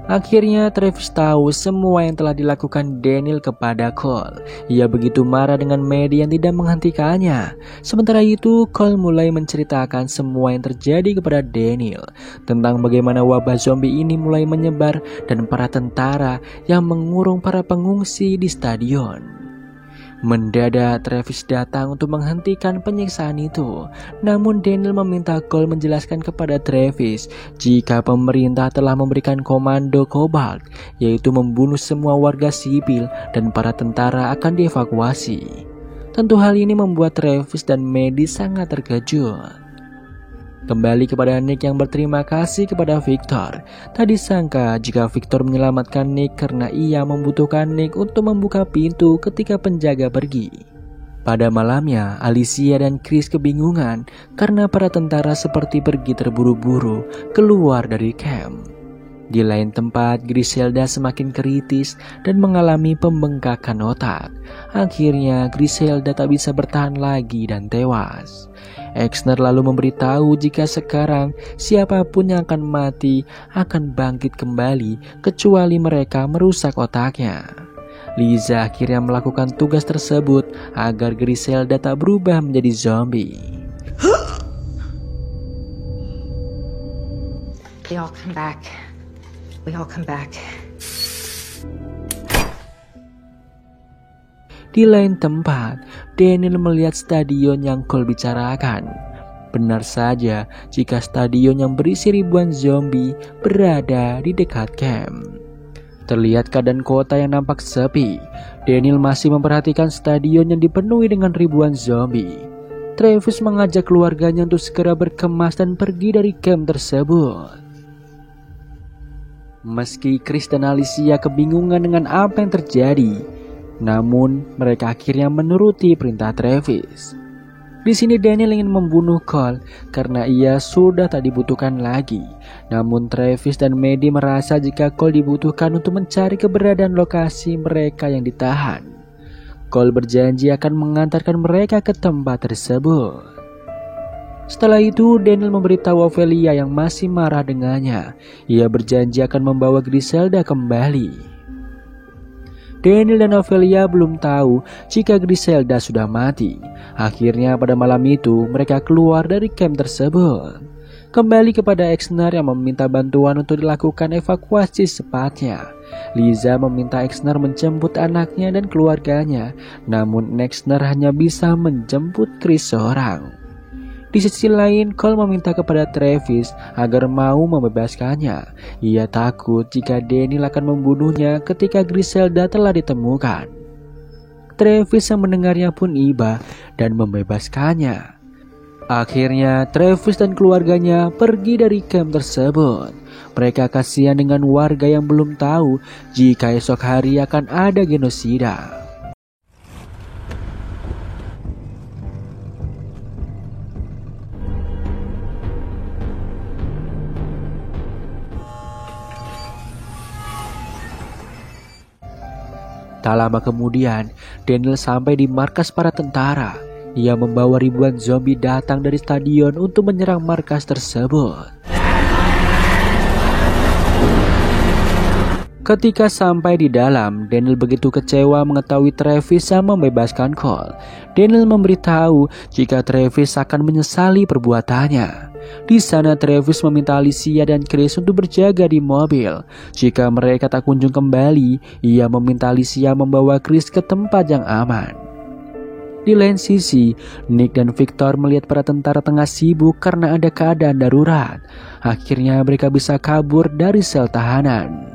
Akhirnya Travis tahu semua yang telah dilakukan Daniel kepada Cole. Ia begitu marah dengan Maddie yang tidak menghentikannya. Sementara itu Cole mulai menceritakan semua yang terjadi kepada Daniel. Tentang bagaimana wabah zombie ini mulai menyebar dan para tentara yang mengurung para pengungsi di stadion. Mendadak Travis datang untuk menghentikan penyiksaan itu. Namun Daniel meminta Cole menjelaskan kepada Travis jika pemerintah telah memberikan komando Cobalt, yaitu membunuh semua warga sipil dan para tentara akan dievakuasi. Tentu hal ini membuat Travis dan Maddie sangat terkejut. Kembali kepada Nick yang berterima kasih kepada Victor. Tak disangka jika Victor menyelamatkan Nick karena ia membutuhkan Nick untuk membuka pintu ketika penjaga pergi. Pada malamnya, Alicia dan Chris kebingungan karena para tentara seperti pergi terburu-buru keluar dari camp. Di lain tempat, Griselda semakin kritis dan mengalami pembengkakan otak. Akhirnya, Griselda tak bisa bertahan lagi dan tewas. Exner lalu memberitahu jika sekarang siapapun yang akan mati akan bangkit kembali kecuali mereka merusak otaknya. Liza akhirnya melakukan tugas tersebut agar Griselda tak berubah menjadi zombie. We all come back. We all come back. Di lain tempat, Daniel melihat stadion yang Cole bicarakan. Benar saja jika stadion yang berisi ribuan zombie berada di dekat camp. Terlihat keadaan kota yang nampak sepi. Daniel masih memperhatikan stadion yang dipenuhi dengan ribuan zombie. Travis mengajak keluarganya untuk segera berkemas dan pergi dari camp tersebut. Meski Chris dan Alicia kebingungan dengan apa yang terjadi, namun mereka akhirnya menuruti perintah Travis. Di sini Daniel ingin membunuh Cole karena ia sudah tak dibutuhkan lagi. Namun Travis dan Maddie merasa jika Cole dibutuhkan untuk mencari keberadaan lokasi mereka yang ditahan. Cole berjanji akan mengantarkan mereka ke tempat tersebut. Setelah itu Daniel memberitahu Ophelia yang masih marah dengannya. Ia berjanji akan membawa Griselda kembali. Daniel dan Ophelia belum tahu jika Griselda sudah mati. Akhirnya pada malam itu mereka keluar dari camp tersebut. Kembali kepada Exner yang meminta bantuan untuk dilakukan evakuasi secepatnya. Liza meminta Exner menjemput anaknya dan keluarganya, namun Exner hanya bisa menjemput Chris seorang. Di sisi lain, Cole meminta kepada Travis agar mau membebaskannya. Ia takut jika Daniel akan membunuhnya ketika Griselda telah ditemukan. Travis yang mendengarnya pun iba dan membebaskannya. Akhirnya, Travis dan keluarganya pergi dari camp tersebut. Mereka kasihan dengan warga yang belum tahu jika esok hari akan ada genosida. Tak lama kemudian, Daniel sampai di markas para tentara. Ia membawa ribuan zombie datang dari stadion untuk menyerang markas tersebut. Ketika sampai di dalam, Daniel begitu kecewa mengetahui Travis yang membebaskan Cole. Daniel memberitahu jika Travis akan menyesali perbuatannya. Di sana Travis meminta Alicia dan Chris untuk berjaga di mobil. Jika mereka tak kunjung kembali, ia meminta Alicia membawa Chris ke tempat yang aman. Di lain sisi, Nick dan Victor melihat para tentara tengah sibuk karena ada keadaan darurat. Akhirnya mereka bisa kabur dari sel tahanan.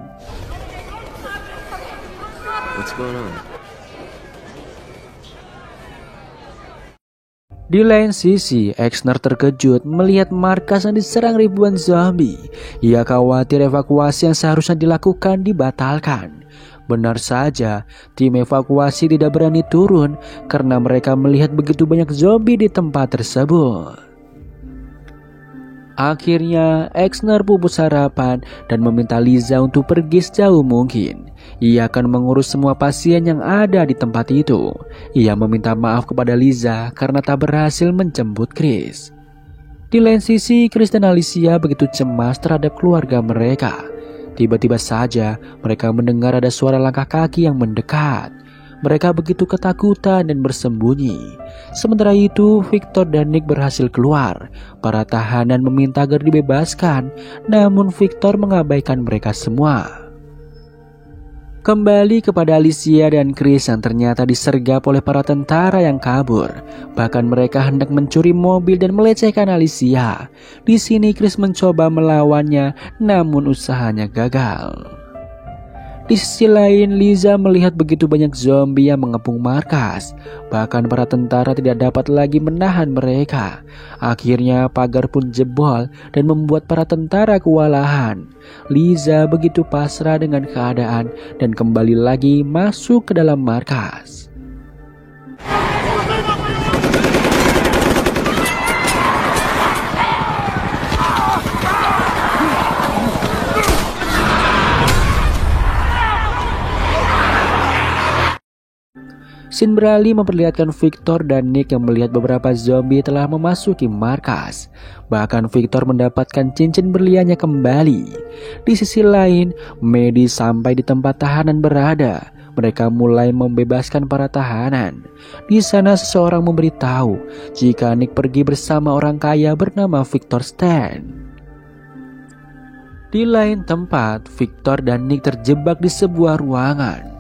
What's going on? Di lain sisi, Exner terkejut melihat markas yang diserang ribuan zombie. Ia khawatir evakuasi yang seharusnya dilakukan dibatalkan. Benar saja, tim evakuasi tidak berani turun karena mereka melihat begitu banyak zombie di tempat tersebut. Akhirnya, Exner pupus harapan dan meminta Liza untuk pergi sejauh mungkin. Ia akan mengurus semua pasien yang ada di tempat itu. Ia meminta maaf kepada Liza karena tak berhasil menjemput Chris. Di lain sisi, Chris dan Alicia begitu cemas terhadap keluarga mereka. Tiba-tiba saja mereka mendengar ada suara langkah kaki yang mendekat. Mereka begitu ketakutan dan bersembunyi. Sementara itu, Victor dan Nick berhasil keluar. Para tahanan meminta agar dibebaskan, namun Victor mengabaikan mereka semua. Kembali kepada Alicia dan Chris yang ternyata disergap oleh para tentara yang kabur. Bahkan mereka hendak mencuri mobil dan melecehkan Alicia. Di sini Chris mencoba melawannya, namun usahanya gagal. Di sisi lain, Liza melihat begitu banyak zombie yang mengepung markas. Bahkan para tentara tidak dapat lagi menahan mereka. Akhirnya pagar pun jebol dan membuat para tentara kewalahan. Liza begitu pasrah dengan keadaan dan kembali lagi masuk ke dalam markas. Scene beralih memperlihatkan Victor dan Nick yang melihat beberapa zombie telah memasuki markas. Bahkan Victor mendapatkan cincin berliannya kembali. Di sisi lain, Maddie sampai di tempat tahanan berada. Mereka mulai membebaskan para tahanan. Di sana seseorang memberitahu jika Nick pergi bersama orang kaya bernama Victor Stan. Di lain tempat, Victor dan Nick terjebak di sebuah ruangan.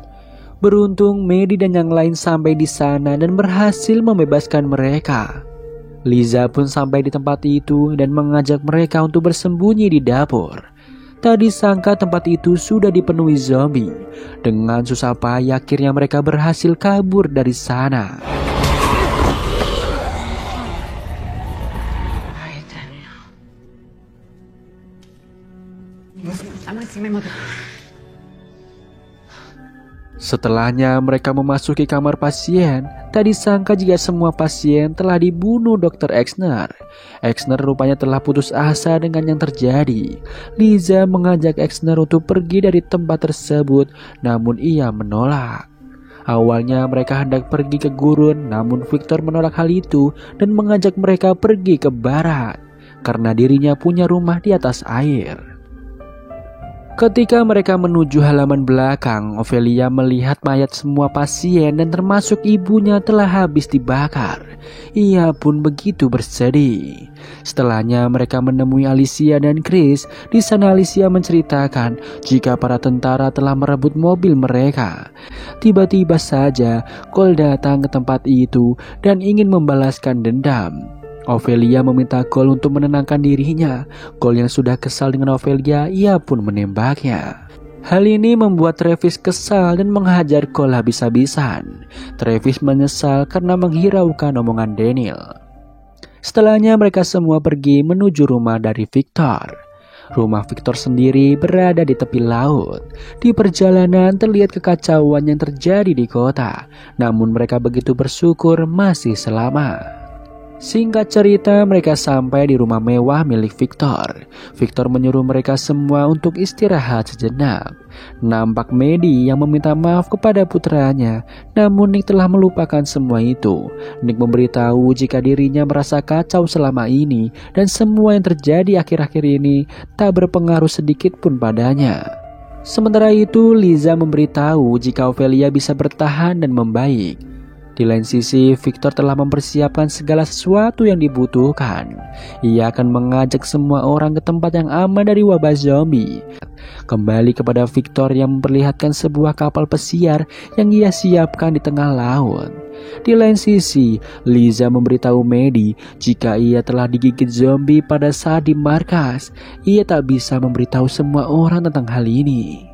Beruntung Maddie dan yang lain sampai di sana dan berhasil membebaskan mereka. Liza pun sampai di tempat itu dan mengajak mereka untuk bersembunyi di dapur. Tak disangka tempat itu sudah dipenuhi zombie. Dengan susah payah akhirnya mereka berhasil kabur dari sana. I'm gonna see my mother. Setelahnya mereka memasuki kamar pasien. Tak disangka jika semua pasien telah dibunuh Dr. Exner. Exner rupanya telah putus asa dengan yang terjadi. Liza mengajak Exner untuk pergi dari tempat tersebut, namun ia menolak. Awalnya mereka hendak pergi ke gurun, namun Victor menolak hal itu dan mengajak mereka pergi ke barat karena dirinya punya rumah di atas air. Ketika mereka menuju halaman belakang, Ophelia melihat mayat semua pasien dan termasuk ibunya telah habis dibakar. Ia pun begitu bersedih. Setelahnya mereka menemui Alicia dan Chris. Di sana Alicia menceritakan jika para tentara telah merebut mobil mereka. Tiba-tiba saja Cole datang ke tempat itu dan ingin membalaskan dendam. Ophelia meminta Cole untuk menenangkan dirinya. Cole yang sudah kesal dengan Ophelia, ia pun menembaknya. Hal ini membuat Travis kesal dan menghajar Cole habis-habisan. Travis menyesal karena menghiraukan omongan Daniel. Setelahnya mereka semua pergi menuju rumah dari Victor. Rumah Victor sendiri berada di tepi laut. Di perjalanan terlihat kekacauan yang terjadi di kota, namun mereka begitu bersyukur masih selamat. Singkat cerita, mereka sampai di rumah mewah milik Victor. Victor menyuruh mereka semua untuk istirahat sejenak. Nampak Maddie yang meminta maaf kepada putranya, namun Nick telah melupakan semua itu. Nick memberitahu jika dirinya merasa kacau selama ini dan semua yang terjadi akhir-akhir ini tak berpengaruh sedikit pun padanya. Sementara itu, Liza memberitahu jika Ophelia bisa bertahan dan membaik. Di lain sisi, Victor telah mempersiapkan segala sesuatu yang dibutuhkan. Ia akan mengajak semua orang ke tempat yang aman dari wabah zombie. Kembali kepada Victor yang memperlihatkan sebuah kapal pesiar yang ia siapkan di tengah laut. Di lain sisi, Liza memberitahu Maddie jika ia telah digigit zombie pada saat di markas. Ia tak bisa memberitahu semua orang tentang hal ini.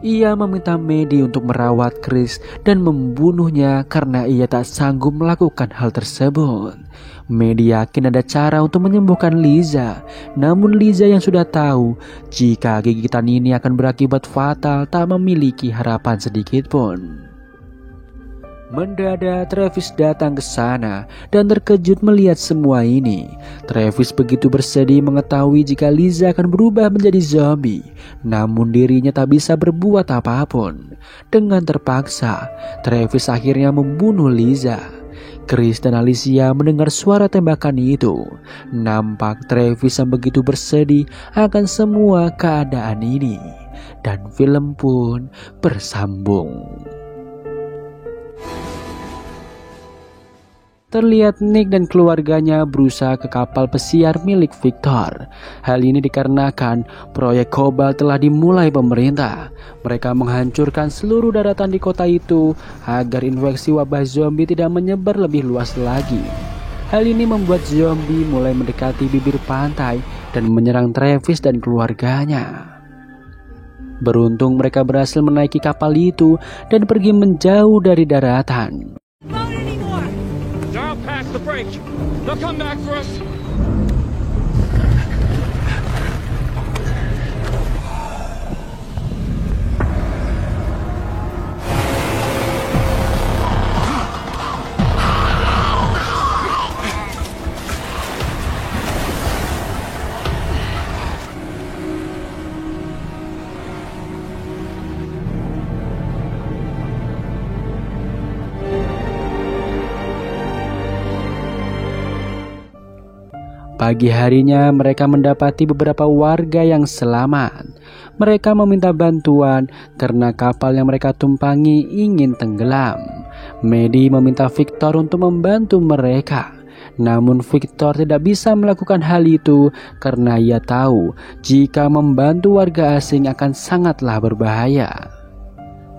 Ia meminta Maddie untuk merawat Chris dan membunuhnya karena ia tak sanggup melakukan hal tersebut. Maddie yakin ada cara untuk menyembuhkan Liza, namun Liza yang sudah tahu jika gigitan ini akan berakibat fatal tak memiliki harapan sedikit pun. Mendadak Travis datang ke sana dan terkejut melihat semua ini. Travis begitu bersedih mengetahui jika Liza akan berubah menjadi zombie, namun dirinya tak bisa berbuat apapun. Dengan terpaksa, Travis akhirnya membunuh Liza. Chris dan Alicia mendengar suara tembakan itu. Nampak Travis yang begitu bersedih akan semua keadaan ini. Dan film pun bersambung. Terlihat Nick dan keluarganya berusaha ke kapal pesiar milik Victor. Hal ini dikarenakan proyek Cobalt telah dimulai pemerintah. Mereka menghancurkan seluruh daratan di kota itu agar infeksi wabah zombie tidak menyebar lebih luas lagi. Hal ini membuat zombie mulai mendekati bibir pantai dan menyerang Travis dan keluarganya. Beruntung mereka berhasil menaiki kapal itu dan pergi menjauh dari daratan. The break. They'll come back for us. Pagi harinya mereka mendapati beberapa warga yang selamat. Mereka meminta bantuan karena kapal yang mereka tumpangi ingin tenggelam. Maddie meminta Victor untuk membantu mereka. Namun Victor tidak bisa melakukan hal itu karena ia tahu jika membantu warga asing akan sangatlah berbahaya.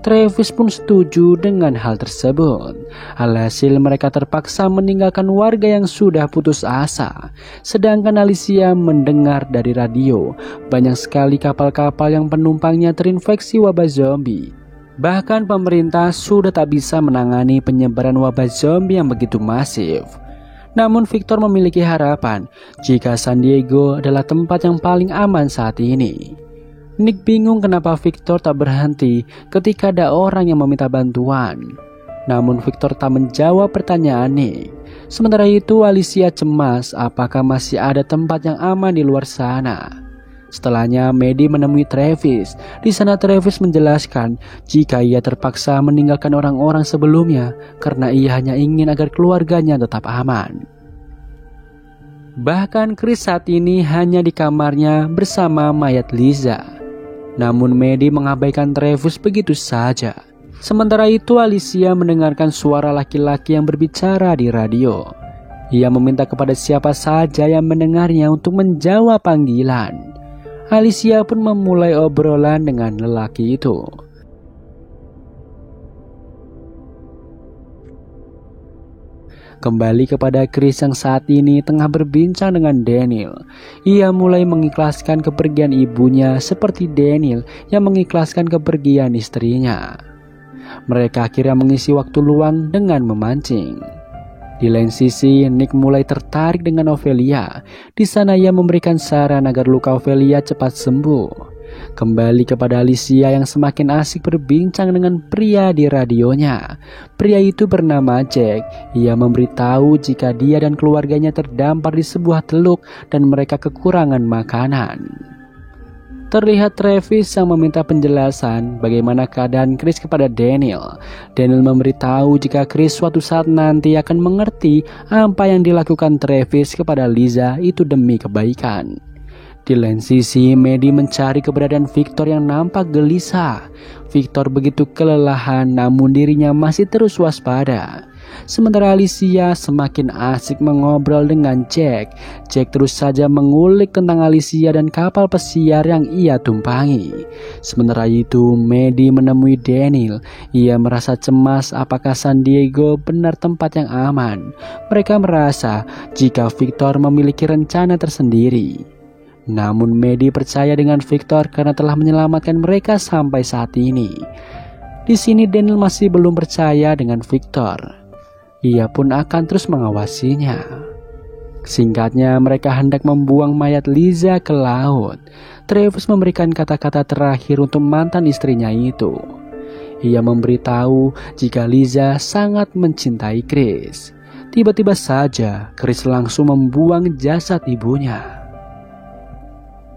Travis pun setuju dengan hal tersebut. Alhasil mereka terpaksa meninggalkan warga yang sudah putus asa. Sedangkan Alicia mendengar dari radio banyak sekali kapal-kapal yang penumpangnya terinfeksi wabah zombie. Bahkan pemerintah sudah tak bisa menangani penyebaran wabah zombie yang begitu masif. Namun Victor memiliki harapan jika San Diego adalah tempat yang paling aman saat ini. Nick bingung kenapa Victor tak berhenti ketika ada orang yang meminta bantuan. Namun Victor tak menjawab pertanyaan Nick. Sementara itu Alicia cemas apakah masih ada tempat yang aman di luar sana. Setelahnya Maddie menemui Travis. Di sana Travis menjelaskan jika ia terpaksa meninggalkan orang-orang sebelumnya karena ia hanya ingin agar keluarganya tetap aman. Bahkan Chris saat ini hanya di kamarnya bersama mayat Liza. Namun Maddie mengabaikan Travis begitu saja. Sementara itu Alicia mendengarkan suara laki-laki yang berbicara di radio. Ia meminta kepada siapa saja yang mendengarnya untuk menjawab panggilan. Alicia pun memulai obrolan dengan lelaki itu. Kembali kepada Chris yang saat ini tengah berbincang dengan Daniel. Ia mulai mengikhlaskan kepergian ibunya seperti Daniel yang mengikhlaskan kepergian istrinya. Mereka akhirnya mengisi waktu luang dengan memancing. Di lain sisi, Nick mulai tertarik dengan Ophelia. Di sana ia memberikan saran agar luka Ophelia cepat sembuh. Kembali kepada Alicia yang semakin asik berbincang dengan pria di radionya. Pria itu bernama Jack. Ia memberitahu jika dia dan keluarganya terdampar di sebuah teluk dan mereka kekurangan makanan. Terlihat Travis yang meminta penjelasan bagaimana keadaan Chris kepada Daniel. Daniel memberitahu jika Chris suatu saat nanti akan mengerti apa yang dilakukan Travis kepada Liza itu demi kebaikan. Di lain sisi, Maddie mencari keberadaan Victor yang nampak gelisah. Victor begitu kelelahan namun dirinya masih terus waspada. Sementara Alicia semakin asik mengobrol dengan Jack. Jack terus saja mengulik tentang Alicia dan kapal pesiar yang ia tumpangi. Sementara itu, Maddie menemui Daniel. Ia merasa cemas apakah San Diego benar tempat yang aman. Mereka merasa jika Victor memiliki rencana tersendiri. Namun Maddie percaya dengan Victor karena telah menyelamatkan mereka sampai saat ini. Di sini Daniel masih belum percaya dengan Victor. Ia pun akan terus mengawasinya. Singkatnya, mereka hendak membuang mayat Liza ke laut. Travis memberikan kata-kata terakhir untuk mantan istrinya itu. Ia memberitahu jika Liza sangat mencintai Chris. Tiba-tiba saja Chris langsung membuang jasad ibunya.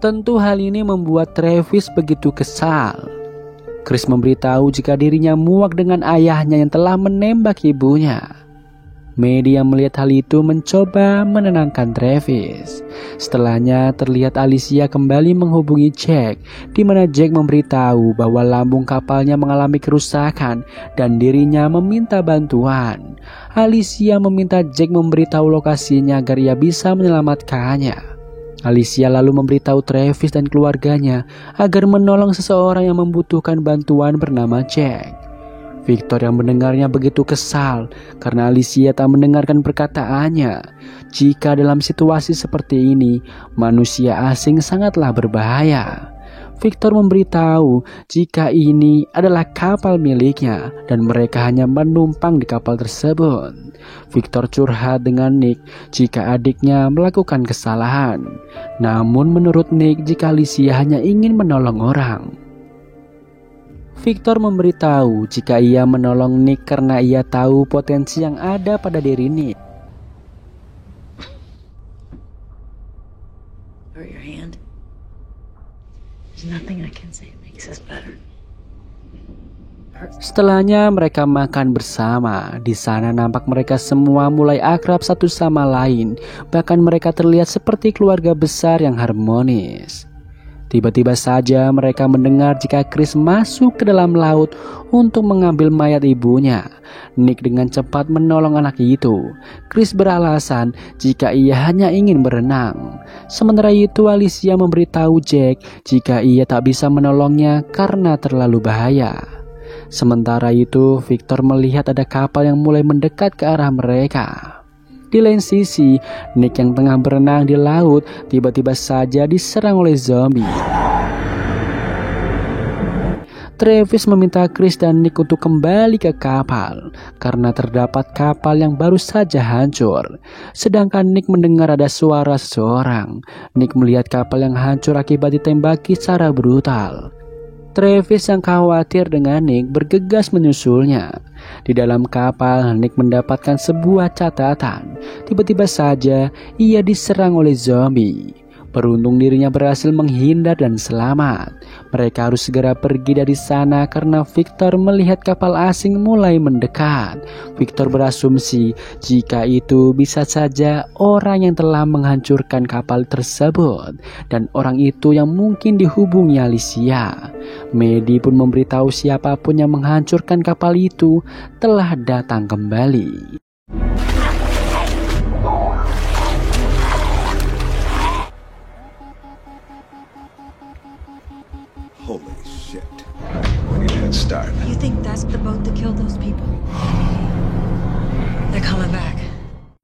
Tentu hal ini membuat Travis begitu kesal. Chris memberitahu jika dirinya muak dengan ayahnya yang telah menembak ibunya. Maddie yang melihat hal itu mencoba menenangkan Travis. Setelahnya terlihat Alicia kembali menghubungi Jack, di mana Jack memberitahu bahwa lambung kapalnya mengalami kerusakan dan dirinya meminta bantuan. Alicia meminta Jack memberitahu lokasinya agar ia bisa menyelamatkannya. Alicia lalu memberitahu Travis dan keluarganya agar menolong seseorang yang membutuhkan bantuan bernama Jack. Victor yang mendengarnya begitu kesal karena Alicia tak mendengarkan perkataannya. Jika dalam situasi seperti ini, manusia asing sangatlah berbahaya. Victor memberitahu jika ini adalah kapal miliknya dan mereka hanya menumpang di kapal tersebut. Victor curhat dengan Nick jika adiknya melakukan kesalahan. Namun menurut Nick, jika Alicia hanya ingin menolong orang. Victor memberitahu jika ia menolong Nick karena ia tahu potensi yang ada pada diri Nick. Or your hand. There's nothing I can say that makes this better. Setelahnya mereka makan bersama. Di sana nampak mereka semua mulai akrab satu sama lain. Bahkan mereka terlihat seperti keluarga besar yang harmonis. Tiba-tiba saja mereka mendengar jika Chris masuk ke dalam laut untuk mengambil mayat ibunya. Nick dengan cepat menolong anak itu. Chris beralasan jika ia hanya ingin berenang. Sementara itu Alicia memberitahu Jack jika ia tak bisa menolongnya karena terlalu bahaya. Sementara itu Victor melihat ada kapal yang mulai mendekat ke arah mereka. Di lain sisi, Nick yang tengah berenang di laut tiba-tiba saja diserang oleh zombie. Travis meminta Chris dan Nick untuk kembali ke kapal karena terdapat kapal yang baru saja hancur. Sedangkan Nick mendengar ada suara seseorang. Nick melihat kapal yang hancur akibat ditembaki secara brutal. Travis yang khawatir dengan Nick bergegas menyusulnya. Di dalam kapal, Nick mendapatkan sebuah catatan. Tiba-tiba saja ia diserang oleh zombie. Beruntung dirinya berhasil menghindar dan selamat. Mereka harus segera pergi dari sana karena Victor melihat kapal asing mulai mendekat. Victor berasumsi jika itu bisa saja orang yang telah menghancurkan kapal tersebut dan orang itu yang mungkin dihubungi Alicia. Maddie pun memberitahu siapapun yang menghancurkan kapal itu telah datang kembali. Holy shit. We need a head start. You think that's the boat that killed those people? They're coming back.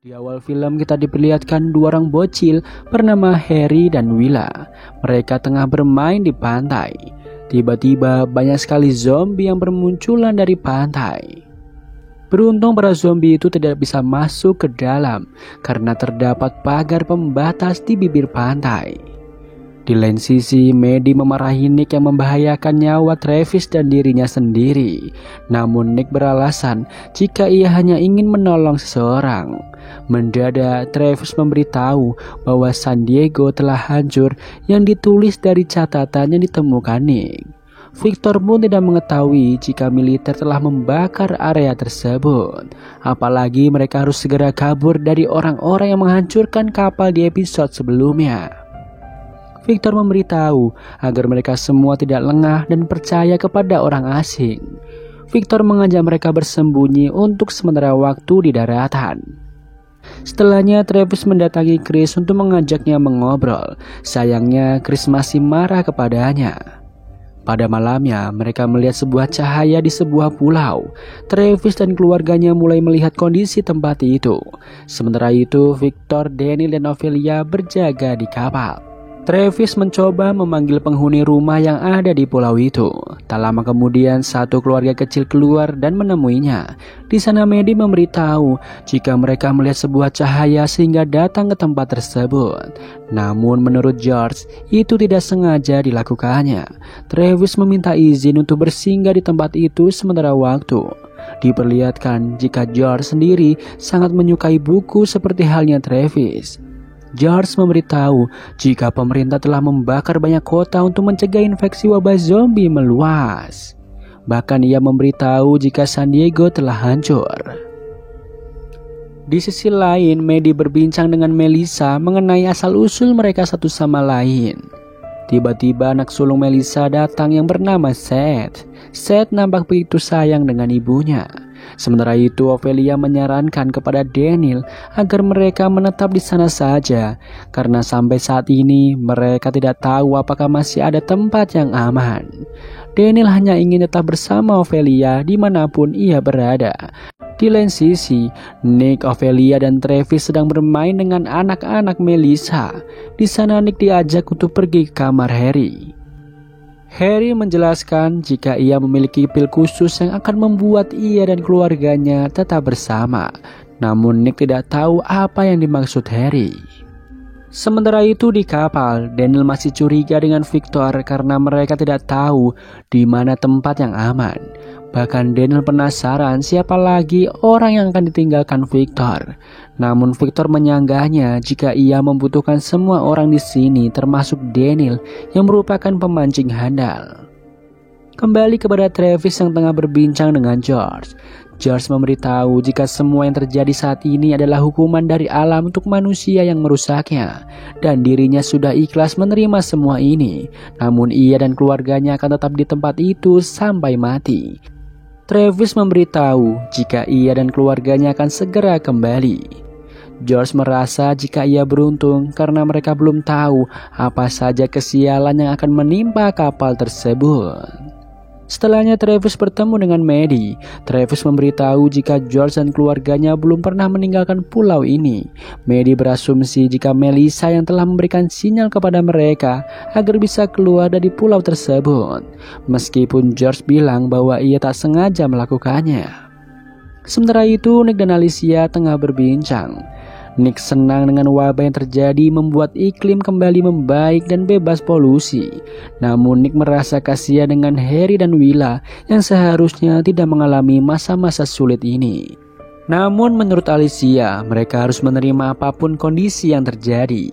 Di awal film kita diperlihatkan dua orang bocil bernama Harry dan Willa. Mereka tengah bermain di pantai. Tiba-tiba banyak sekali zombie yang bermunculan dari pantai. Beruntung para zombie itu tidak bisa masuk ke dalam karena terdapat pagar pembatas di bibir pantai. Di lain sisi, Maddie memarahi Nick yang membahayakan nyawa Travis dan dirinya sendiri. Namun Nick beralasan jika ia hanya ingin menolong seseorang. Mendadak, Travis memberitahu bahwa San Diego telah hancur yang ditulis dari catatan yang ditemukan Nick. Victor pun tidak mengetahui jika militer telah membakar area tersebut. Apalagi mereka harus segera kabur dari orang-orang yang menghancurkan kapal di episode sebelumnya. Victor memberitahu agar mereka semua tidak lengah dan percaya kepada orang asing. Victor mengajak mereka bersembunyi untuk sementara waktu di daratan. Setelahnya Travis mendatangi Chris untuk mengajaknya mengobrol. Sayangnya Chris masih marah kepadanya. Pada malamnya mereka melihat sebuah cahaya di sebuah pulau. Travis dan keluarganya mulai melihat kondisi tempat itu. Sementara itu Victor, Daniel dan Ophelia berjaga di kapal. Travis mencoba memanggil penghuni rumah yang ada di pulau itu. Tak lama kemudian satu keluarga kecil keluar dan menemuinya. Di sana Maddie memberitahu jika mereka melihat sebuah cahaya sehingga datang ke tempat tersebut. Namun menurut George itu tidak sengaja dilakukannya. Travis meminta izin untuk bersinggah di tempat itu sementara waktu. Diperlihatkan jika George sendiri sangat menyukai buku seperti halnya Travis. George memberitahu jika pemerintah telah membakar banyak kota untuk mencegah infeksi wabah zombie meluas. Bahkan ia memberitahu jika San Diego telah hancur. Di sisi lain, Maddie berbincang dengan Melissa mengenai asal-usul mereka satu sama lain. Tiba-tiba anak sulung Melissa datang yang bernama Seth. Seth nampak begitu sayang dengan ibunya. Sementara itu Ophelia menyarankan kepada Daniel agar mereka menetap di sana saja karena sampai saat ini mereka tidak tahu apakah masih ada tempat yang aman. Daniel hanya ingin tetap bersama Ophelia dimanapun ia berada. Di lain sisi, Nick, Ophelia dan Travis sedang bermain dengan anak-anak Melissa. Di sana Nick diajak untuk pergi ke kamar Harry. Harry menjelaskan jika ia memiliki pil khusus yang akan membuat ia dan keluarganya tetap bersama. Namun Nick tidak tahu apa yang dimaksud Harry. Sementara itu di kapal, Daniel masih curiga dengan Victor karena mereka tidak tahu di mana tempat yang aman. Bahkan Daniel penasaran siapa lagi orang yang akan ditinggalkan Victor. Namun Victor menyanggahnya jika ia membutuhkan semua orang di sini termasuk Daniel yang merupakan pemancing handal. Kembali kepada Travis yang tengah berbincang dengan George. George memberitahu jika semua yang terjadi saat ini adalah hukuman dari alam untuk manusia yang merusaknya, dan dirinya sudah ikhlas menerima semua ini. Namun ia dan keluarganya akan tetap di tempat itu sampai mati. Travis memberitahu jika ia dan keluarganya akan segera kembali. George merasa jika ia beruntung karena mereka belum tahu apa saja kesialan yang akan menimpa kapal tersebut. Setelahnya Travis bertemu dengan Maddie. Travis memberitahu jika George dan keluarganya belum pernah meninggalkan pulau ini. Maddie berasumsi jika Melissa yang telah memberikan sinyal kepada mereka agar bisa keluar dari pulau tersebut. Meskipun George bilang bahwa ia tak sengaja melakukannya. Sementara itu Nick dan Alicia tengah berbincang. Nick senang dengan wabah yang terjadi membuat iklim kembali membaik dan bebas polusi. Namun Nick merasa kasihan dengan Harry dan Willa yang seharusnya tidak mengalami masa-masa sulit ini. Namun menurut Alicia, mereka harus menerima apapun kondisi yang terjadi.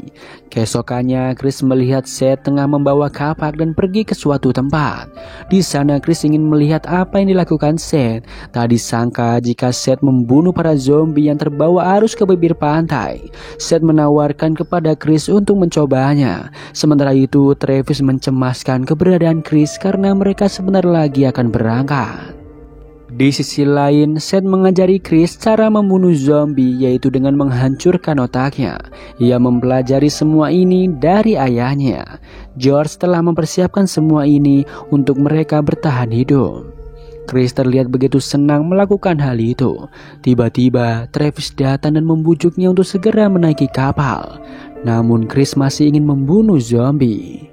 Keesokannya Chris melihat Seth tengah membawa kapak dan pergi ke suatu tempat. Di sana Chris ingin melihat apa yang dilakukan Seth. Tak disangka jika Seth membunuh para zombie yang terbawa arus ke bibir pantai. Seth menawarkan kepada Chris untuk mencobanya. Sementara itu Travis mencemaskan keberadaan Chris karena mereka sebentar lagi akan berangkat. Di sisi lain, Seth mengajari Chris cara membunuh zombie, yaitu dengan menghancurkan otaknya. Ia mempelajari semua ini dari ayahnya. George telah mempersiapkan semua ini untuk mereka bertahan hidup. Chris terlihat begitu senang melakukan hal itu. Tiba-tiba Travis datang dan membujuknya untuk segera menaiki kapal. Namun Chris masih ingin membunuh zombie.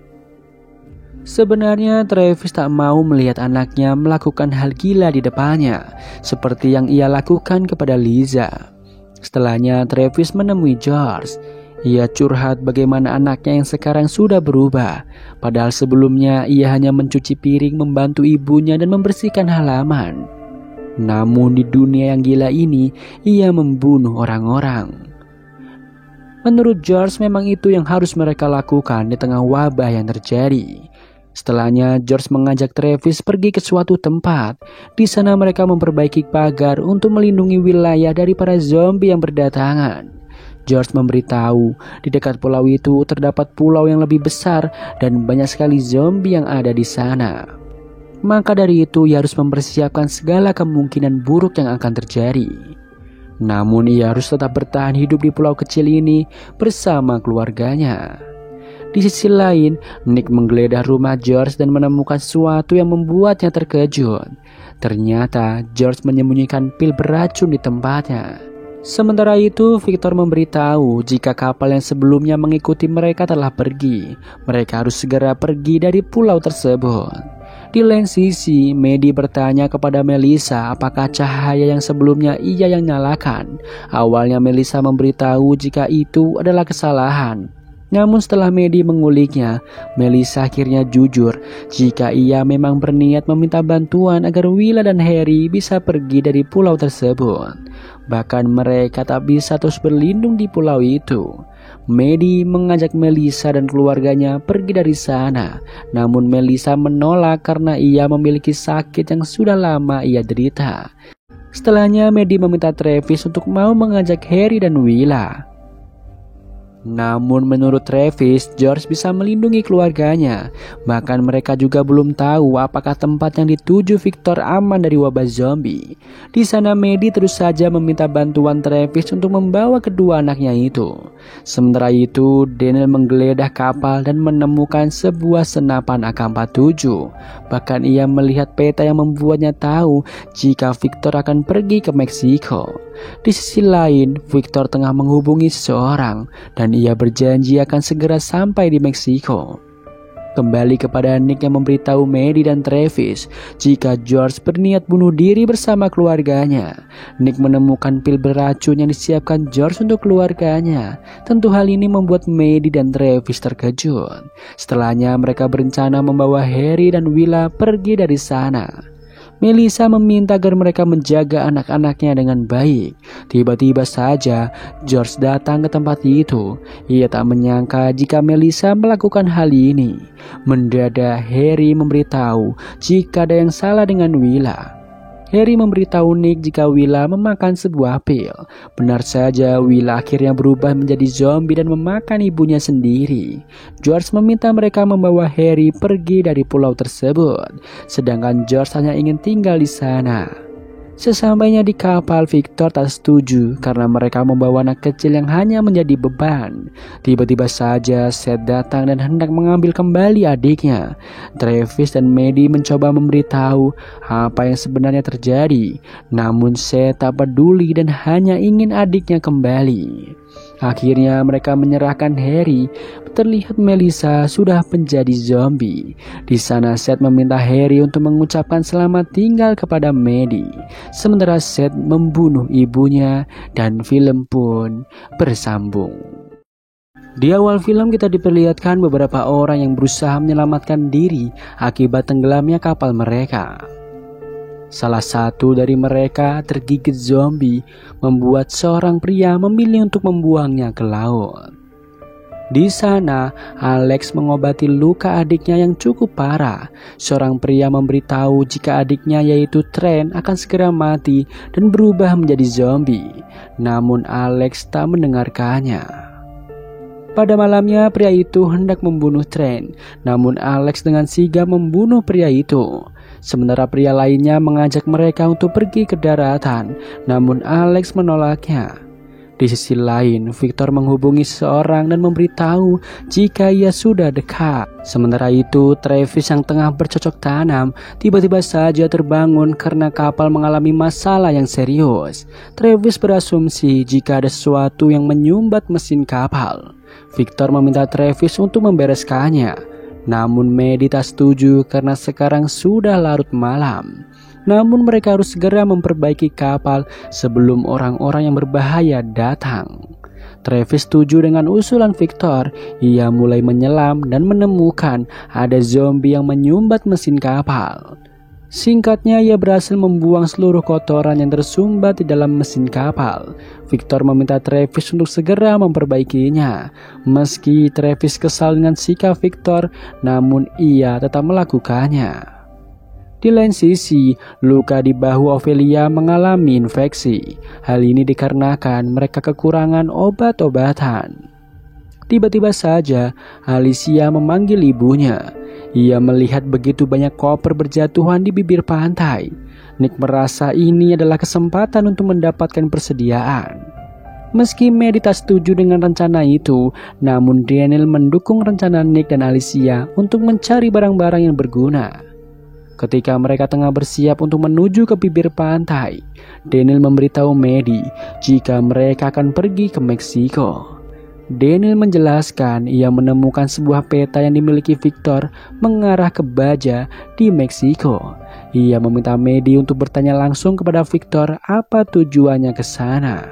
Sebenarnya Travis tak mau melihat anaknya melakukan hal gila di depannya, seperti yang ia lakukan kepada Liza. Setelahnya Travis menemui George. Ia curhat bagaimana anaknya yang sekarang sudah berubah. Padahal sebelumnya ia hanya mencuci piring, membantu ibunya dan membersihkan halaman. Namun di dunia yang gila ini, ia membunuh orang-orang. Menurut George memang itu yang harus mereka lakukan di tengah wabah yang terjadi. Setelahnya George mengajak Travis pergi ke suatu tempat. Di sana mereka memperbaiki pagar untuk melindungi wilayah dari para zombie yang berdatangan. George memberitahu di dekat pulau itu terdapat pulau yang lebih besar dan banyak sekali zombie yang ada di sana. Maka dari itu ia harus mempersiapkan segala kemungkinan buruk yang akan terjadi. Namun ia harus tetap bertahan hidup di pulau kecil ini bersama keluarganya. Di sisi lain, Nick menggeledah rumah George dan menemukan sesuatu yang membuatnya terkejut. Ternyata George menyembunyikan pil beracun di tempatnya. Sementara itu, Victor memberitahu jika kapal yang sebelumnya mengikuti mereka telah pergi. Mereka harus segera pergi dari pulau tersebut. Di lain sisi, Maddie bertanya kepada Melissa apakah cahaya yang sebelumnya ia yang nyalakan. Awalnya Melissa memberitahu jika itu adalah kesalahan. Namun setelah Maddie menguliknya, Melissa akhirnya jujur jika ia memang berniat meminta bantuan agar Willa dan Harry bisa pergi dari pulau tersebut. Bahkan mereka tak bisa terus berlindung di pulau itu. Maddie mengajak Melissa dan keluarganya pergi dari sana. Namun Melissa menolak karena ia memiliki sakit yang sudah lama ia derita. Setelahnya Maddie meminta Travis untuk mau mengajak Harry dan Willa. Namun menurut Travis, George bisa melindungi keluarganya. Bahkan mereka juga belum tahu apakah tempat yang dituju Victor aman dari wabah zombie. Di sana Maddie terus saja meminta bantuan Travis untuk membawa kedua anaknya itu. Sementara itu, Daniel menggeledah kapal dan menemukan sebuah senapan AK-47. Bahkan ia melihat peta yang membuatnya tahu jika Victor akan pergi ke Meksiko. Di sisi lain, Victor tengah menghubungi seseorang dan ia berjanji akan segera sampai di Meksiko. Kembali kepada Nick yang memberitahu Maddie dan Travis jika George berniat bunuh diri bersama keluarganya. Nick menemukan pil beracun yang disiapkan George untuk keluarganya. Tentu hal ini membuat Maddie dan Travis terkejut. Setelahnya mereka berencana membawa Harry dan Willa pergi dari sana. Melissa meminta agar mereka menjaga anak-anaknya dengan baik. Tiba-tiba saja George datang ke tempat itu. Ia tak menyangka jika Melissa melakukan hal ini. Mendadak Harry memberitahu jika ada yang salah dengan Willa. Harry memberitahu Nick jika Willa memakan sebuah pil. Benar saja, Willa akhirnya berubah menjadi zombie dan memakan ibunya sendiri. George meminta mereka membawa Harry pergi dari pulau tersebut, sedangkan George hanya ingin tinggal di sana. Sesampainya di kapal, Victor tak setuju karena mereka membawa anak kecil yang hanya menjadi beban. Tiba-tiba saja Seth datang dan hendak mengambil kembali adiknya. Travis dan Maddie mencoba memberitahu apa yang sebenarnya terjadi, namun Seth tak peduli dan hanya ingin adiknya kembali. Akhirnya mereka menyerahkan Harry. Terlihat Melissa sudah menjadi zombie. Di sana Seth meminta Harry untuk mengucapkan selamat tinggal kepada Maddie. Sementara Seth membunuh ibunya dan film pun bersambung. Di awal film kita diperlihatkan beberapa orang yang berusaha menyelamatkan diri akibat tenggelamnya kapal mereka. Salah satu dari mereka tergigit zombie, membuat seorang pria memilih untuk membuangnya ke laut. Di sana, Alex mengobati luka adiknya yang cukup parah. Seorang pria memberitahu jika adiknya yaitu Trent akan segera mati dan berubah menjadi zombie. Namun Alex tak mendengarkannya. Pada malamnya, pria itu hendak membunuh Trent, namun Alex dengan sigap membunuh pria itu. Sementara pria lainnya mengajak mereka untuk pergi ke daratan, namun Alex menolaknya. Di sisi lain, Victor menghubungi seseorang dan memberitahu jika ia sudah dekat. Sementara itu, Travis yang tengah bercocok tanam tiba-tiba saja terbangun karena kapal mengalami masalah yang serius. Travis berasumsi jika ada sesuatu yang menyumbat mesin kapal. Victor meminta Travis untuk membereskannya. Namun Maddie tak setuju karena sekarang sudah larut malam. Namun mereka harus segera memperbaiki kapal sebelum orang-orang yang berbahaya datang. Travis setuju dengan usulan Victor. Ia mulai menyelam dan menemukan ada zombie yang menyumbat mesin kapal. Singkatnya, ia berhasil membuang seluruh kotoran yang tersumbat di dalam mesin kapal. Victor meminta Travis untuk segera memperbaikinya. Meski Travis kesal dengan sikap Victor, namun ia tetap melakukannya. Di lain sisi, luka di bahu Ophelia mengalami infeksi. Hal ini dikarenakan mereka kekurangan obat-obatan. Tiba-tiba saja, Alicia memanggil ibunya. Ia melihat begitu banyak koper berjatuhan di bibir pantai. Nick merasa ini adalah kesempatan untuk mendapatkan persediaan. Meski Maddie tak setuju dengan rencana itu, namun Daniel mendukung rencana Nick dan Alicia untuk mencari barang-barang yang berguna. Ketika mereka tengah bersiap untuk menuju ke bibir pantai, Daniel memberitahu Maddie jika mereka akan pergi ke Meksiko. Daniel menjelaskan ia menemukan sebuah peta yang dimiliki Victor mengarah ke Baja di Meksiko. Ia meminta Maddie untuk bertanya langsung kepada Victor apa tujuannya ke sana.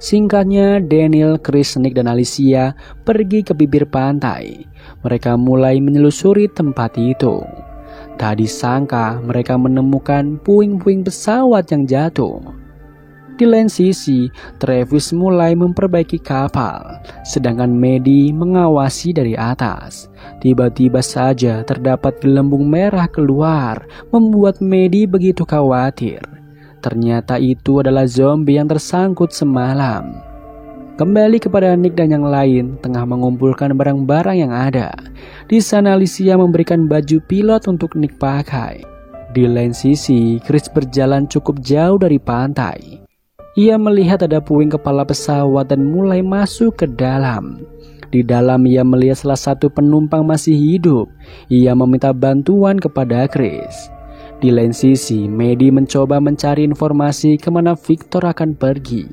Singkatnya, Daniel, Chris, Nick, dan Alicia pergi ke bibir pantai. Mereka mulai menelusuri tempat itu. Tak disangka mereka menemukan puing-puing pesawat yang jatuh. Di lain sisi, Travis mulai memperbaiki kapal, sedangkan Maddie mengawasi dari atas. Tiba-tiba saja terdapat gelembung merah keluar, membuat Maddie begitu khawatir. Ternyata itu adalah zombie yang tersangkut semalam. Kembali kepada Nick dan yang lain tengah mengumpulkan barang-barang yang ada. Di sana Alicia memberikan baju pilot untuk Nick pakai. Di lain sisi, Chris berjalan cukup jauh dari pantai. Ia melihat ada puing kepala pesawat dan mulai masuk ke dalam. Di dalam ia melihat salah satu penumpang masih hidup. Ia meminta bantuan kepada Chris. Di lain sisi, Maddie mencoba mencari informasi kemana Victor akan pergi.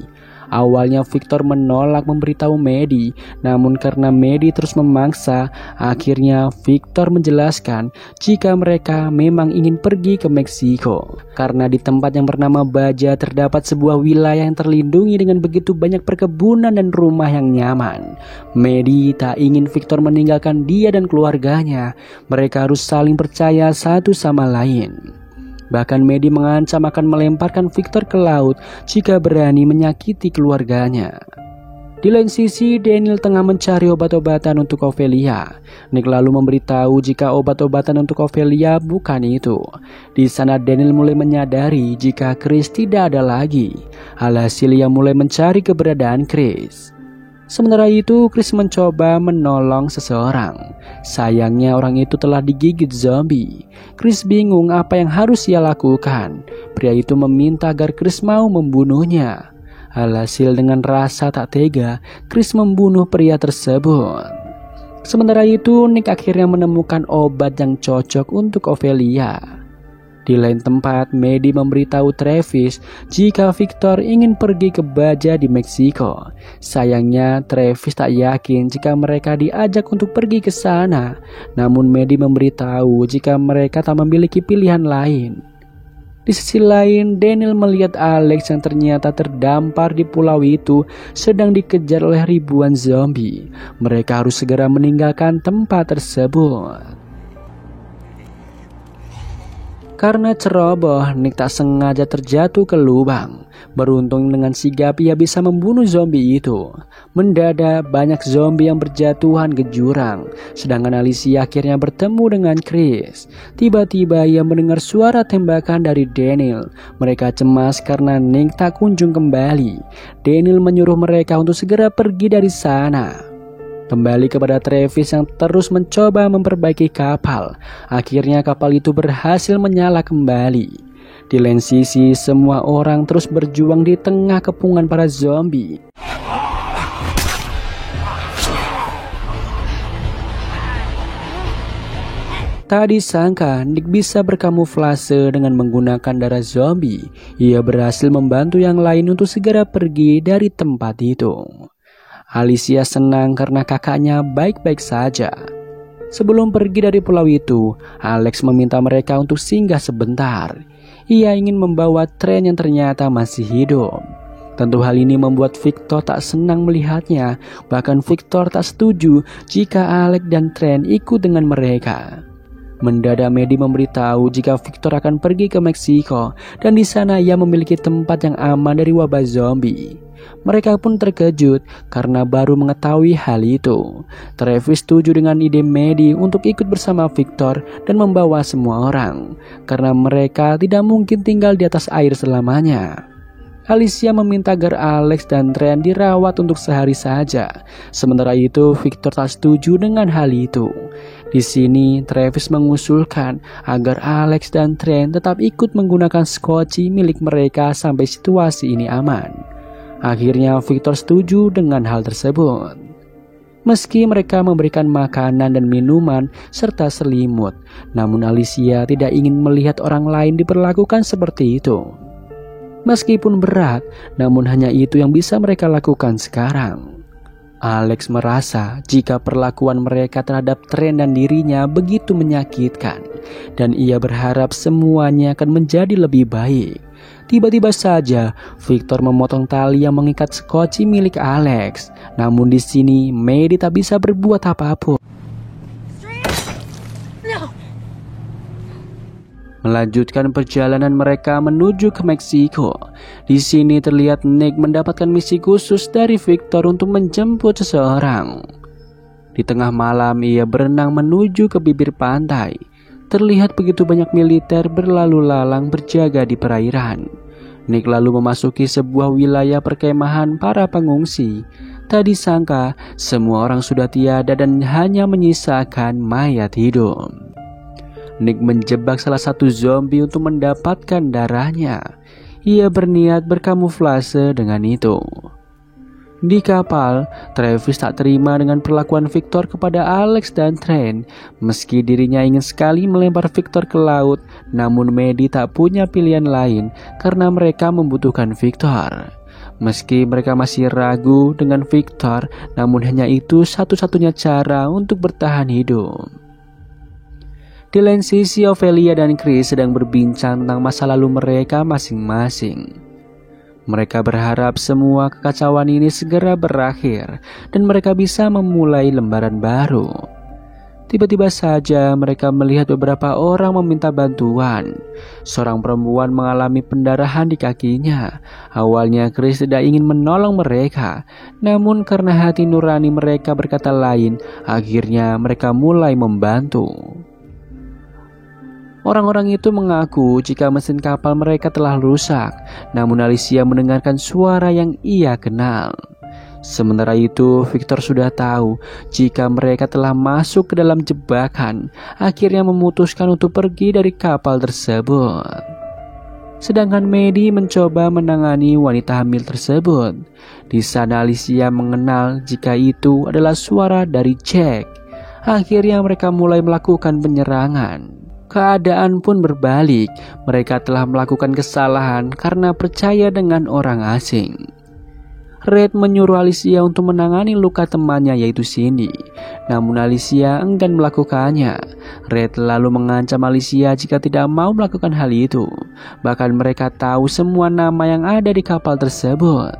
Awalnya Victor menolak memberitahu Maddie, namun karena Maddie terus memaksa, akhirnya Victor menjelaskan jika mereka memang ingin pergi ke Meksiko. Karena di tempat yang bernama Baja terdapat sebuah wilayah yang terlindungi dengan begitu banyak perkebunan dan rumah yang nyaman. Maddie tak ingin Victor meninggalkan dia dan keluarganya. Mereka harus saling percaya satu sama lain. Bahkan Maddie mengancam akan melemparkan Victor ke laut jika berani menyakiti keluarganya. Di lain sisi, Daniel tengah mencari obat-obatan untuk Ophelia. Nick lalu memberitahu jika obat-obatan untuk Ophelia bukan itu. Di sana Daniel mulai menyadari jika Chris tidak ada lagi. Alhasil ia mulai mencari keberadaan Chris. Sementara itu, Chris mencoba menolong seseorang. Sayangnya orang itu telah digigit zombie. Chris bingung apa yang harus ia lakukan. Pria itu meminta agar Chris mau membunuhnya. Alhasil dengan rasa tak tega, Chris membunuh pria tersebut. Sementara itu, Nick akhirnya menemukan obat yang cocok untuk Ophelia. Di lain tempat, Maddie memberitahu Travis jika Victor ingin pergi ke baja di Meksiko. Sayangnya, Travis tak yakin jika mereka diajak untuk pergi ke sana. Namun Maddie memberitahu jika mereka tak memiliki pilihan lain. Di sisi lain, Daniel melihat Alex yang ternyata terdampar di pulau itu sedang dikejar oleh ribuan zombie. Mereka harus segera meninggalkan tempat tersebut. Karena ceroboh, Nick tak sengaja terjatuh ke lubang. Beruntung dengan sigap ia bisa membunuh zombie itu. Mendadak banyak zombie yang berjatuhan ke jurang. Sedangkan Alicia akhirnya bertemu dengan Chris. Tiba-tiba ia mendengar suara tembakan dari Daniel. Mereka cemas karena Nick tak kunjung kembali. Daniel menyuruh mereka untuk segera pergi dari sana. Kembali kepada Travis yang terus mencoba memperbaiki kapal. Akhirnya kapal itu berhasil menyala kembali. Di lain sisi, semua orang terus berjuang di tengah kepungan para zombie. Tak disangka, Nick bisa berkamuflase dengan menggunakan darah zombie. Ia berhasil membantu yang lain untuk segera pergi dari tempat itu. Alicia senang karena kakaknya baik-baik saja. Sebelum pergi dari pulau itu, Alex meminta mereka untuk singgah sebentar. Ia ingin membawa Trent yang ternyata masih hidup. Tentu hal ini membuat Victor tak senang melihatnya. Bahkan Victor tak setuju jika Alex dan Trent ikut dengan mereka. Mendadak Maddie memberitahu jika Victor akan pergi ke Meksiko dan di sana ia memiliki tempat yang aman dari wabah zombie. Mereka pun terkejut karena baru mengetahui hal itu. Travis setuju dengan ide Maddie untuk ikut bersama Victor dan membawa semua orang, karena mereka tidak mungkin tinggal di atas air selamanya. Alicia meminta agar Alex dan Trent dirawat untuk sehari saja. Sementara itu, Victor tak setuju dengan hal itu. Di sini, Travis mengusulkan agar Alex dan Trent tetap ikut menggunakan skoci milik mereka sampai situasi ini aman. Akhirnya Victor setuju dengan hal tersebut. Meski mereka memberikan makanan dan minuman serta selimut, namun Alicia tidak ingin melihat orang lain diperlakukan seperti itu. Meskipun berat, namun hanya itu yang bisa mereka lakukan sekarang. Alex merasa jika perlakuan mereka terhadap Trent dan dirinya begitu menyakitkan, dan ia berharap semuanya akan menjadi lebih baik. Tiba-tiba saja Victor memotong tali yang mengikat skoci milik Alex. Namun di sini Maddie tak bisa berbuat apapun. Melanjutkan perjalanan mereka menuju ke Meksiko. Di sini terlihat Nick mendapatkan misi khusus dari Victor untuk menjemput seseorang. Di tengah malam ia berenang menuju ke bibir pantai. Terlihat begitu banyak militer berlalu lalang berjaga di perairan. Nick lalu memasuki sebuah wilayah perkemahan para pengungsi. Tak disangka semua orang sudah tiada dan hanya menyisakan mayat hidup. Nick menjebak salah satu zombie untuk mendapatkan darahnya. Ia berniat berkamuflase dengan itu. Di kapal, Travis tak terima dengan perlakuan Victor kepada Alex dan Trent. Meski dirinya ingin sekali melempar Victor ke laut, namun Maddie tak punya pilihan lain karena mereka membutuhkan Victor. Meski mereka masih ragu dengan Victor, namun hanya itu satu-satunya cara untuk bertahan hidup. Di lain sisi, Ophelia dan Chris sedang berbincang tentang masa lalu mereka masing-masing. Mereka berharap semua kekacauan ini segera berakhir dan mereka bisa memulai lembaran baru. Tiba-tiba saja mereka melihat beberapa orang meminta bantuan. Seorang perempuan mengalami pendarahan di kakinya. Awalnya Chris tidak ingin menolong mereka, namun karena hati nurani mereka berkata lain, akhirnya mereka mulai membantu. Orang-orang itu mengaku jika mesin kapal mereka telah rusak, namun Alicia mendengarkan suara yang ia kenal. Sementara itu, Victor sudah tahu jika mereka telah masuk ke dalam jebakan, akhirnya memutuskan untuk pergi dari kapal tersebut. Sedangkan Maddie mencoba menangani wanita hamil tersebut. Di sana Alicia mengenal jika itu adalah suara dari Jack. Akhirnya mereka mulai melakukan penyerangan. Keadaan pun berbalik, mereka telah melakukan kesalahan karena percaya dengan orang asing. Red menyuruh Alicia untuk menangani luka temannya yaitu Cindy. Namun Alicia enggan melakukannya. Red lalu mengancam Alicia jika tidak mau melakukan hal itu. Bahkan mereka tahu semua nama yang ada di kapal tersebut.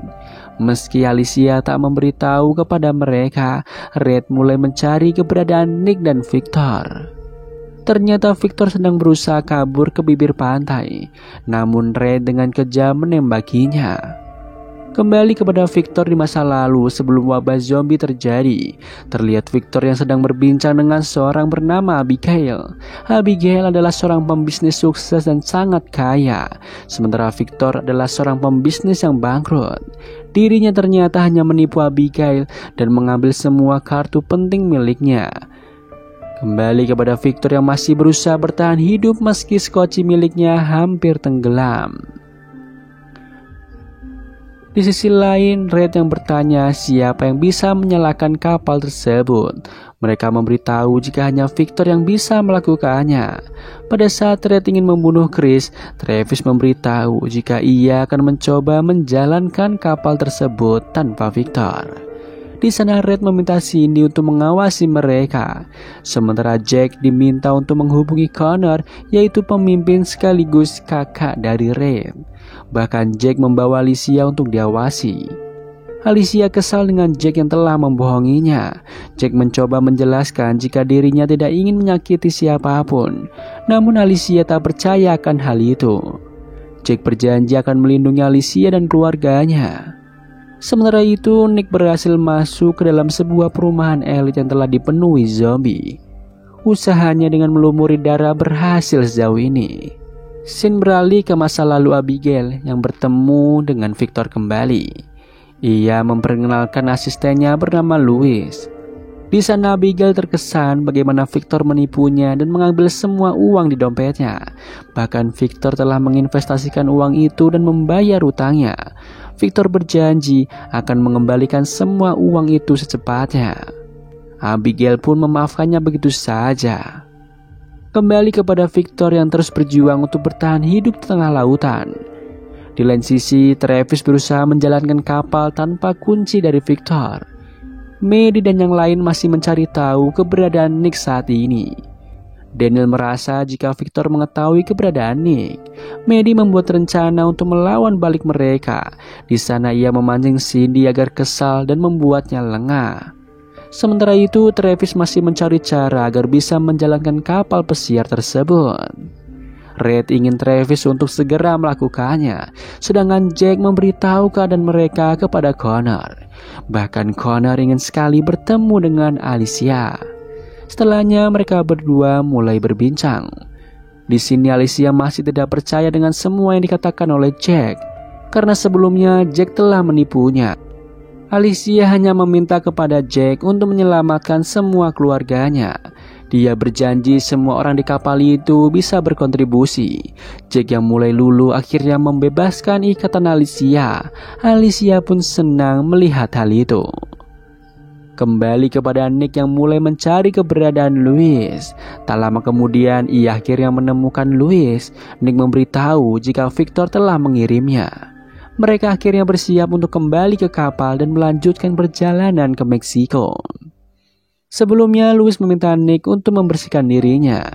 Meski Alicia tak memberitahu kepada mereka, Red mulai mencari keberadaan Nick dan Victor. Ternyata Victor sedang berusaha kabur ke bibir pantai. Namun Red dengan kejam menembakinya. Kembali kepada Victor di masa lalu sebelum wabah zombie terjadi. Terlihat Victor yang sedang berbincang dengan seorang bernama Abigail. Abigail adalah seorang pembisnis sukses dan sangat kaya. Sementara Victor adalah seorang pembisnis yang bangkrut. Dirinya ternyata hanya menipu Abigail dan mengambil semua kartu penting miliknya. Kembali kepada Victor yang masih berusaha bertahan hidup meski skoci miliknya hampir tenggelam. Di sisi lain, Red yang bertanya siapa yang bisa menyalakan kapal tersebut. Mereka memberitahu jika hanya Victor yang bisa melakukannya. Pada saat Red ingin membunuh Chris, Travis memberitahu jika ia akan mencoba menjalankan kapal tersebut tanpa Victor. Di sana Red meminta Cindy untuk mengawasi mereka. Sementara Jack diminta untuk menghubungi Connor, yaitu pemimpin sekaligus kakak dari Red. Bahkan Jack membawa Alicia untuk diawasi. Alicia kesal dengan Jack yang telah membohonginya. Jack mencoba menjelaskan jika dirinya tidak ingin menyakiti siapapun. Namun Alicia tak percaya akan hal itu. Jack berjanji akan melindungi Alicia dan keluarganya. Sementara itu, Nick berhasil masuk ke dalam sebuah perumahan elit yang telah dipenuhi zombie. Usahanya dengan melumuri darah berhasil sejauh ini. Scene beralih ke masa lalu Abigail yang bertemu dengan Victor kembali. Ia memperkenalkan asistennya bernama Louis. Di sana Abigail terkesan bagaimana Victor menipunya dan mengambil semua uang di dompetnya. Bahkan Victor telah menginvestasikan uang itu dan membayar utangnya. Victor berjanji akan mengembalikan semua uang itu secepatnya. Abigail pun memaafkannya begitu saja. Kembali kepada Victor yang terus berjuang untuk bertahan hidup di tengah lautan. Di lain sisi, Travis berusaha menjalankan kapal tanpa kunci dari Victor. Maddie dan yang lain masih mencari tahu keberadaan Nick saat ini. Daniel merasa jika Victor mengetahui keberadaan Nick, Maddie membuat rencana untuk melawan balik mereka. Di sana ia memancing Cindy agar kesal dan membuatnya lengah. Sementara itu, Travis masih mencari cara agar bisa menjalankan kapal pesiar tersebut. Red ingin Travis untuk segera melakukannya, sedangkan Jack memberitahu keadaan mereka kepada Connor. Bahkan Connor ingin sekali bertemu dengan Alicia. Setelahnya mereka berdua mulai berbincang. Di sini Alicia masih tidak percaya dengan semua yang dikatakan oleh Jack, karena sebelumnya Jack telah menipunya. Alicia hanya meminta kepada Jack untuk menyelamatkan semua keluarganya. Dia berjanji semua orang di kapal itu bisa berkontribusi. Jack yang mulai luluh akhirnya membebaskan ikatan Alicia. Alicia pun senang melihat hal itu. Kembali kepada Nick yang mulai mencari keberadaan Louis. Tak lama kemudian ia akhirnya menemukan Louis. Nick memberitahu jika Victor telah mengirimnya. Mereka akhirnya bersiap untuk kembali ke kapal dan melanjutkan perjalanan ke Meksiko. Sebelumnya, Louis meminta Nick untuk membersihkan dirinya.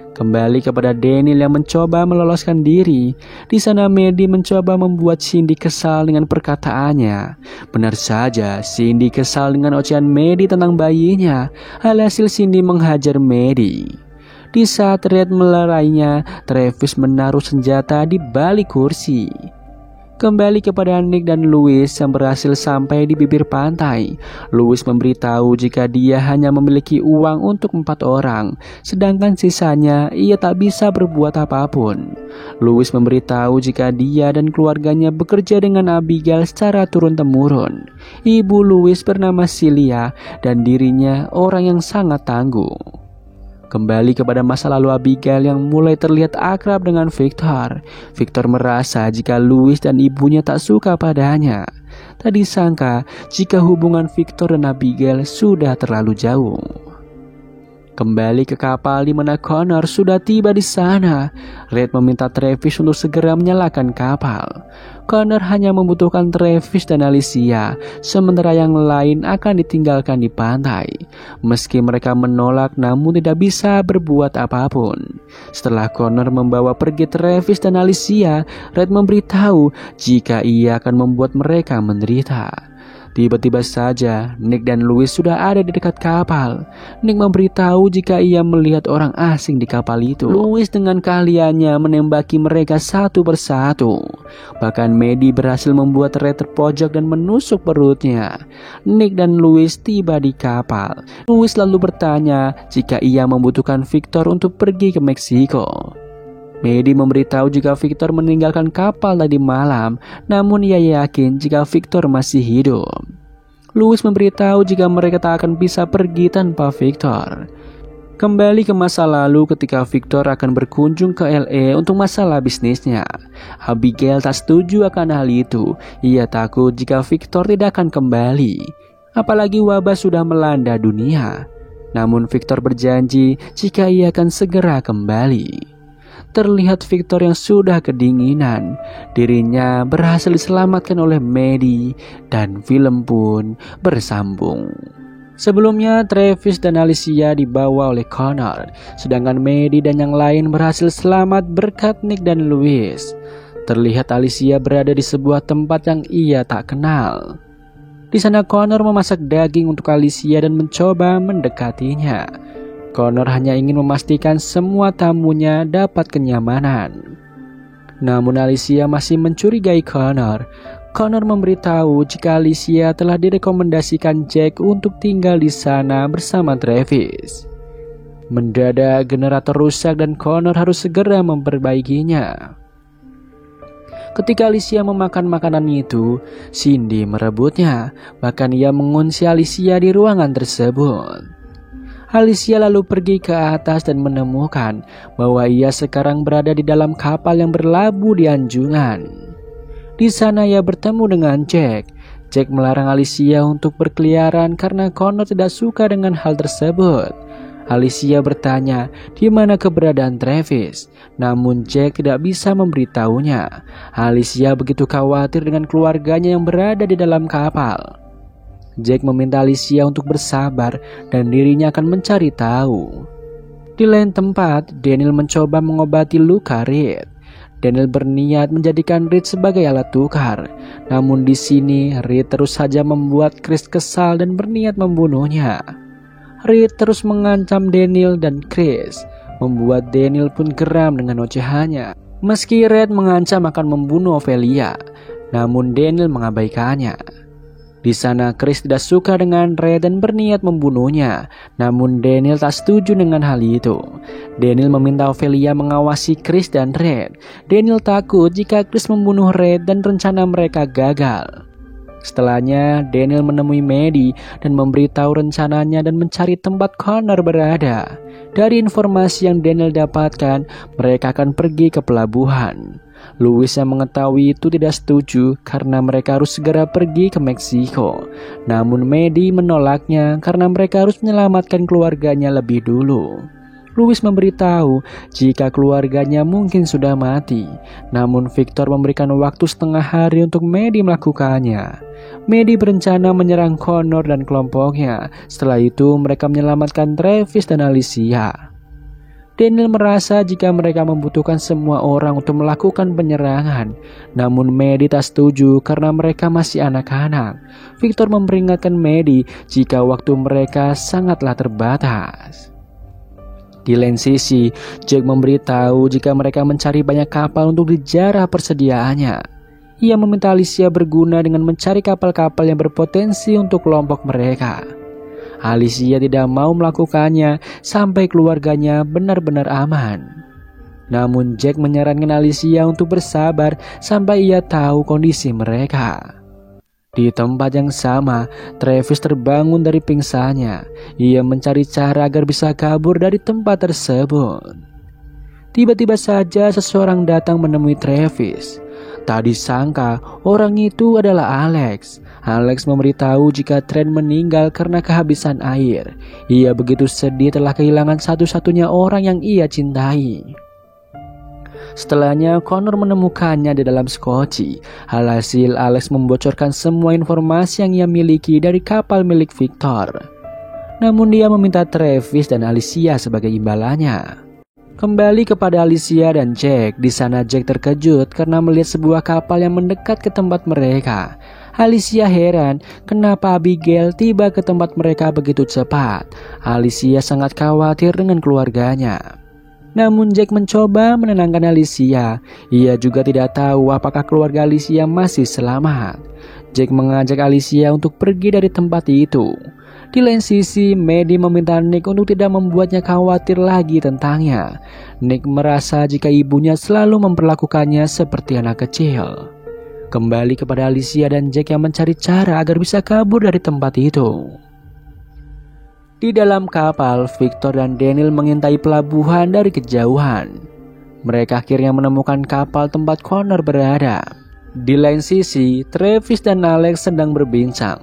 Kembali kepada Daniel yang mencoba meloloskan diri. Di sana Maddie mencoba membuat Cindy kesal dengan perkataannya. Benar saja, Cindy kesal dengan ocehan Maddie tentang bayinya. Alhasil Cindy menghajar Maddie. Di saat Red melerainya, Travis menaruh senjata di balik kursi. Kembali kepada Nick dan Louis yang berhasil sampai di bibir pantai. Louis memberitahu jika dia hanya memiliki uang untuk 4 orang, sedangkan sisanya ia tak bisa berbuat apapun. Louis memberitahu jika dia dan keluarganya bekerja dengan Abigail secara turun-temurun. Ibu Louis bernama Celia dan dirinya orang yang sangat tangguh. Kembali kepada masa lalu Abigail yang mulai terlihat akrab dengan Victor. Victor merasa jika Louis dan ibunya tak suka padanya. Tak disangka jika hubungan Victor dan Abigail sudah terlalu jauh. Kembali ke kapal di mana Connor sudah tiba di sana. Red meminta Travis untuk segera menyalakan kapal. Connor hanya membutuhkan Travis dan Alicia, sementara yang lain akan ditinggalkan di pantai. Meski mereka menolak, namun tidak bisa berbuat apapun. Setelah Connor membawa pergi Travis dan Alicia, Red memberitahu jika ia akan membuat mereka menderita. Tiba-tiba saja Nick dan Louis sudah ada di dekat kapal. Nick memberitahu jika ia melihat orang asing di kapal itu. Louis dengan keahliannya menembaki mereka satu persatu. Bahkan Maddie berhasil membuat Red terpojok dan menusuk perutnya. Nick dan Louis tiba di kapal. Louis lalu bertanya jika ia membutuhkan Victor untuk pergi ke Meksiko. Maddie memberitahu jika Victor meninggalkan kapal tadi malam, namun ia yakin jika Victor masih hidup. Louis memberitahu jika mereka tak akan bisa pergi tanpa Victor. Kembali ke masa lalu ketika Victor akan berkunjung ke LA untuk masalah bisnisnya. Abigail tak setuju akan hal itu. Ia takut jika Victor tidak akan kembali. Apalagi wabah sudah melanda dunia. Namun Victor berjanji jika ia akan segera kembali. Terlihat Victor yang sudah kedinginan. Dirinya berhasil diselamatkan oleh Maddie dan film pun bersambung. Sebelumnya Travis dan Alicia dibawa oleh Connor, sedangkan Maddie dan yang lain berhasil selamat berkat Nick dan Louis. Terlihat Alicia berada di sebuah tempat yang ia tak kenal. Di sana Connor memasak daging untuk Alicia dan mencoba mendekatinya. Connor hanya ingin memastikan semua tamunya dapat kenyamanan. Namun Alicia masih mencurigai Connor. Connor memberitahu jika Alicia telah direkomendasikan Jack untuk tinggal di sana bersama Travis. Mendadak generator rusak dan Connor harus segera memperbaikinya. Ketika Alicia memakan makanan itu, Cindy merebutnya. Bahkan ia mengunci Alicia di ruangan tersebut. Alicia lalu pergi ke atas dan menemukan bahwa ia sekarang berada di dalam kapal yang berlabuh di anjungan. Di sana ia bertemu dengan Jack. Jack melarang Alicia untuk berkeliaran karena Connor tidak suka dengan hal tersebut. Alicia bertanya di mana keberadaan Travis, namun Jack tidak bisa memberitahunya. Alicia begitu khawatir dengan keluarganya yang berada di dalam kapal. Jack meminta Alicia untuk bersabar dan dirinya akan mencari tahu. Di lain tempat, Daniel mencoba mengobati luka Reed. Daniel berniat menjadikan Reed sebagai alat tukar. Namun di sini, Reed terus saja membuat Chris kesal dan berniat membunuhnya. Reed terus mengancam Daniel dan Chris, membuat Daniel pun geram dengan ocehannya. Meski Reed mengancam akan membunuh Ophelia, namun Daniel mengabaikannya. Di sana Chris tidak suka dengan Red dan berniat membunuhnya. Namun Daniel tak setuju dengan hal itu. Daniel meminta Ophelia mengawasi Chris dan Red. Daniel takut jika Chris membunuh Red dan rencana mereka gagal. Setelahnya Daniel menemui Maddie dan memberitahu rencananya dan mencari tempat Connor berada. Dari informasi yang Daniel dapatkan, mereka akan pergi ke pelabuhan. Louis yang mengetahui itu tidak setuju karena mereka harus segera pergi ke Meksiko. Namun Maddie menolaknya karena mereka harus menyelamatkan keluarganya lebih dulu. Louis memberitahu jika keluarganya mungkin sudah mati. Namun Victor memberikan waktu setengah hari untuk Maddie melakukannya. Maddie berencana menyerang Connor dan kelompoknya. Setelah itu mereka menyelamatkan Travis dan Alicia. Daniel merasa jika mereka membutuhkan semua orang untuk melakukan penyerangan. Namun Maddie tak setuju karena mereka masih anak-anak. Victor memperingatkan Maddie jika waktu mereka sangatlah terbatas. Di lain sisi, Jack memberitahu jika mereka mencari banyak kapal untuk dijarah persediaannya. Ia meminta Alicia berguna dengan mencari kapal-kapal yang berpotensi untuk kelompok mereka. Alicia tidak mau melakukannya sampai keluarganya benar-benar aman. Namun Jack menyarankan Alicia untuk bersabar sampai ia tahu kondisi mereka. Di tempat yang sama, Travis terbangun dari pingsannya. Ia mencari cara agar bisa kabur dari tempat tersebut. Tiba-tiba saja seseorang datang menemui Travis. Tak disangka orang itu adalah Alex. Alex memberitahu jika Trent meninggal karena kehabisan air. Ia begitu sedih telah kehilangan satu-satunya orang yang ia cintai. Setelahnya Connor menemukannya di dalam skoci. Alhasil Alex membocorkan semua informasi yang ia miliki dari kapal milik Victor. Namun dia meminta Travis dan Alicia sebagai imbalannya. Kembali kepada Alicia dan Jack. Di sana Jack terkejut karena melihat sebuah kapal yang mendekat ke tempat mereka. Alicia heran kenapa Abigail tiba ke tempat mereka begitu cepat. Alicia sangat khawatir dengan keluarganya. Namun Jack mencoba menenangkan Alicia. Ia juga tidak tahu apakah keluarga Alicia masih selamat. Jack mengajak Alicia untuk pergi dari tempat itu. Di lain sisi, Maddie meminta Nick untuk tidak membuatnya khawatir lagi tentangnya. Nick merasa jika ibunya selalu memperlakukannya seperti anak kecil. Kembali kepada Alicia dan Jack yang mencari cara agar bisa kabur dari tempat itu. Di dalam kapal, Victor dan Daniel mengintai pelabuhan dari kejauhan. Mereka akhirnya menemukan kapal tempat Connor berada. Di lain sisi, Travis dan Alex sedang berbincang.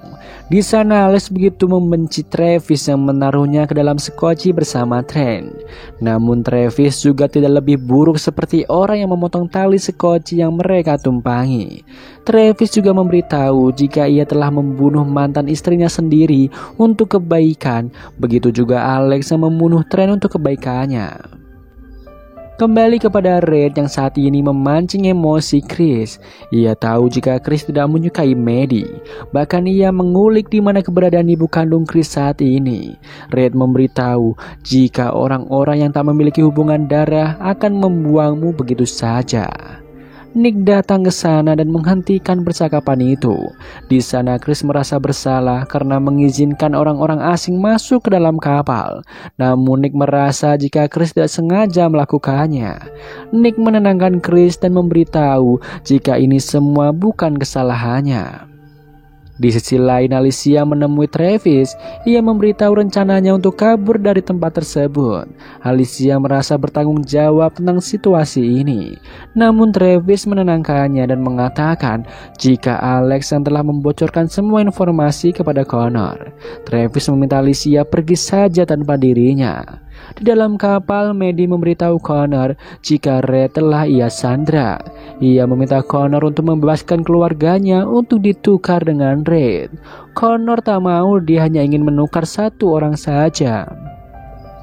Di sana Alex begitu membenci Travis yang menaruhnya ke dalam skoci bersama Trent. Namun Travis juga tidak lebih buruk seperti orang yang memotong tali skoci yang mereka tumpangi. Travis juga memberitahu jika ia telah membunuh mantan istrinya sendiri untuk kebaikan. Begitu juga Alex yang membunuh Trent untuk kebaikannya. Kembali kepada Red yang saat ini memancing emosi Chris. Ia tahu jika Chris tidak menyukai Maddie. Bahkan ia mengulik di mana keberadaan ibu kandung Chris saat ini. Red memberitahu jika orang-orang yang tak memiliki hubungan darah akan membuangmu begitu saja. Nick datang ke sana dan menghentikan percakapan itu. Di sana Chris merasa bersalah karena mengizinkan orang-orang asing masuk ke dalam kapal. Namun Nick merasa jika Chris tidak sengaja melakukannya. Nick menenangkan Chris dan memberitahu jika ini semua bukan kesalahannya. Di sisi lain, Alicia menemui Travis. Ia memberitahu rencananya untuk kabur dari tempat tersebut. Alicia merasa bertanggung jawab tentang situasi ini. Namun Travis menenangkannya dan mengatakan jika Alex yang telah membocorkan semua informasi kepada Connor. Travis meminta Alicia pergi saja tanpa dirinya. Di dalam kapal, Maddie memberitahu Connor jika Red telah ia sandra. Ia meminta Connor untuk membebaskan keluarganya untuk ditukar dengan Red. Connor tak mau, dia hanya ingin menukar satu orang saja.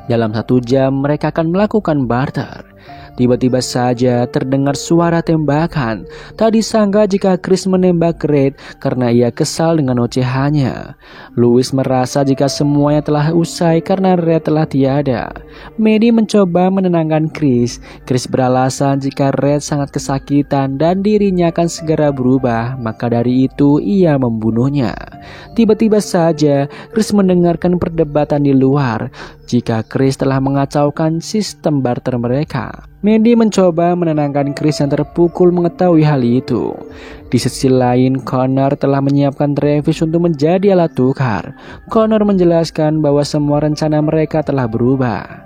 Dalam 1 jam mereka akan melakukan barter. Tiba-tiba saja terdengar suara tembakan. Tak disangka jika Chris menembak Red karena ia kesal dengan ocehannya. Louis merasa jika semuanya telah usai karena Red telah tiada. Maddie mencoba menenangkan Chris. Chris beralasan jika Red sangat kesakitan dan dirinya akan segera berubah, maka dari itu ia membunuhnya. Tiba-tiba saja Chris mendengarkan perdebatan di luar jika Chris telah mengacaukan sistem barter mereka. Maddie mencoba menenangkan Chris yang terpukul mengetahui hal itu. Di sisi lain, Connor telah menyiapkan Travis untuk menjadi alat tukar. Connor menjelaskan bahwa semua rencana mereka telah berubah.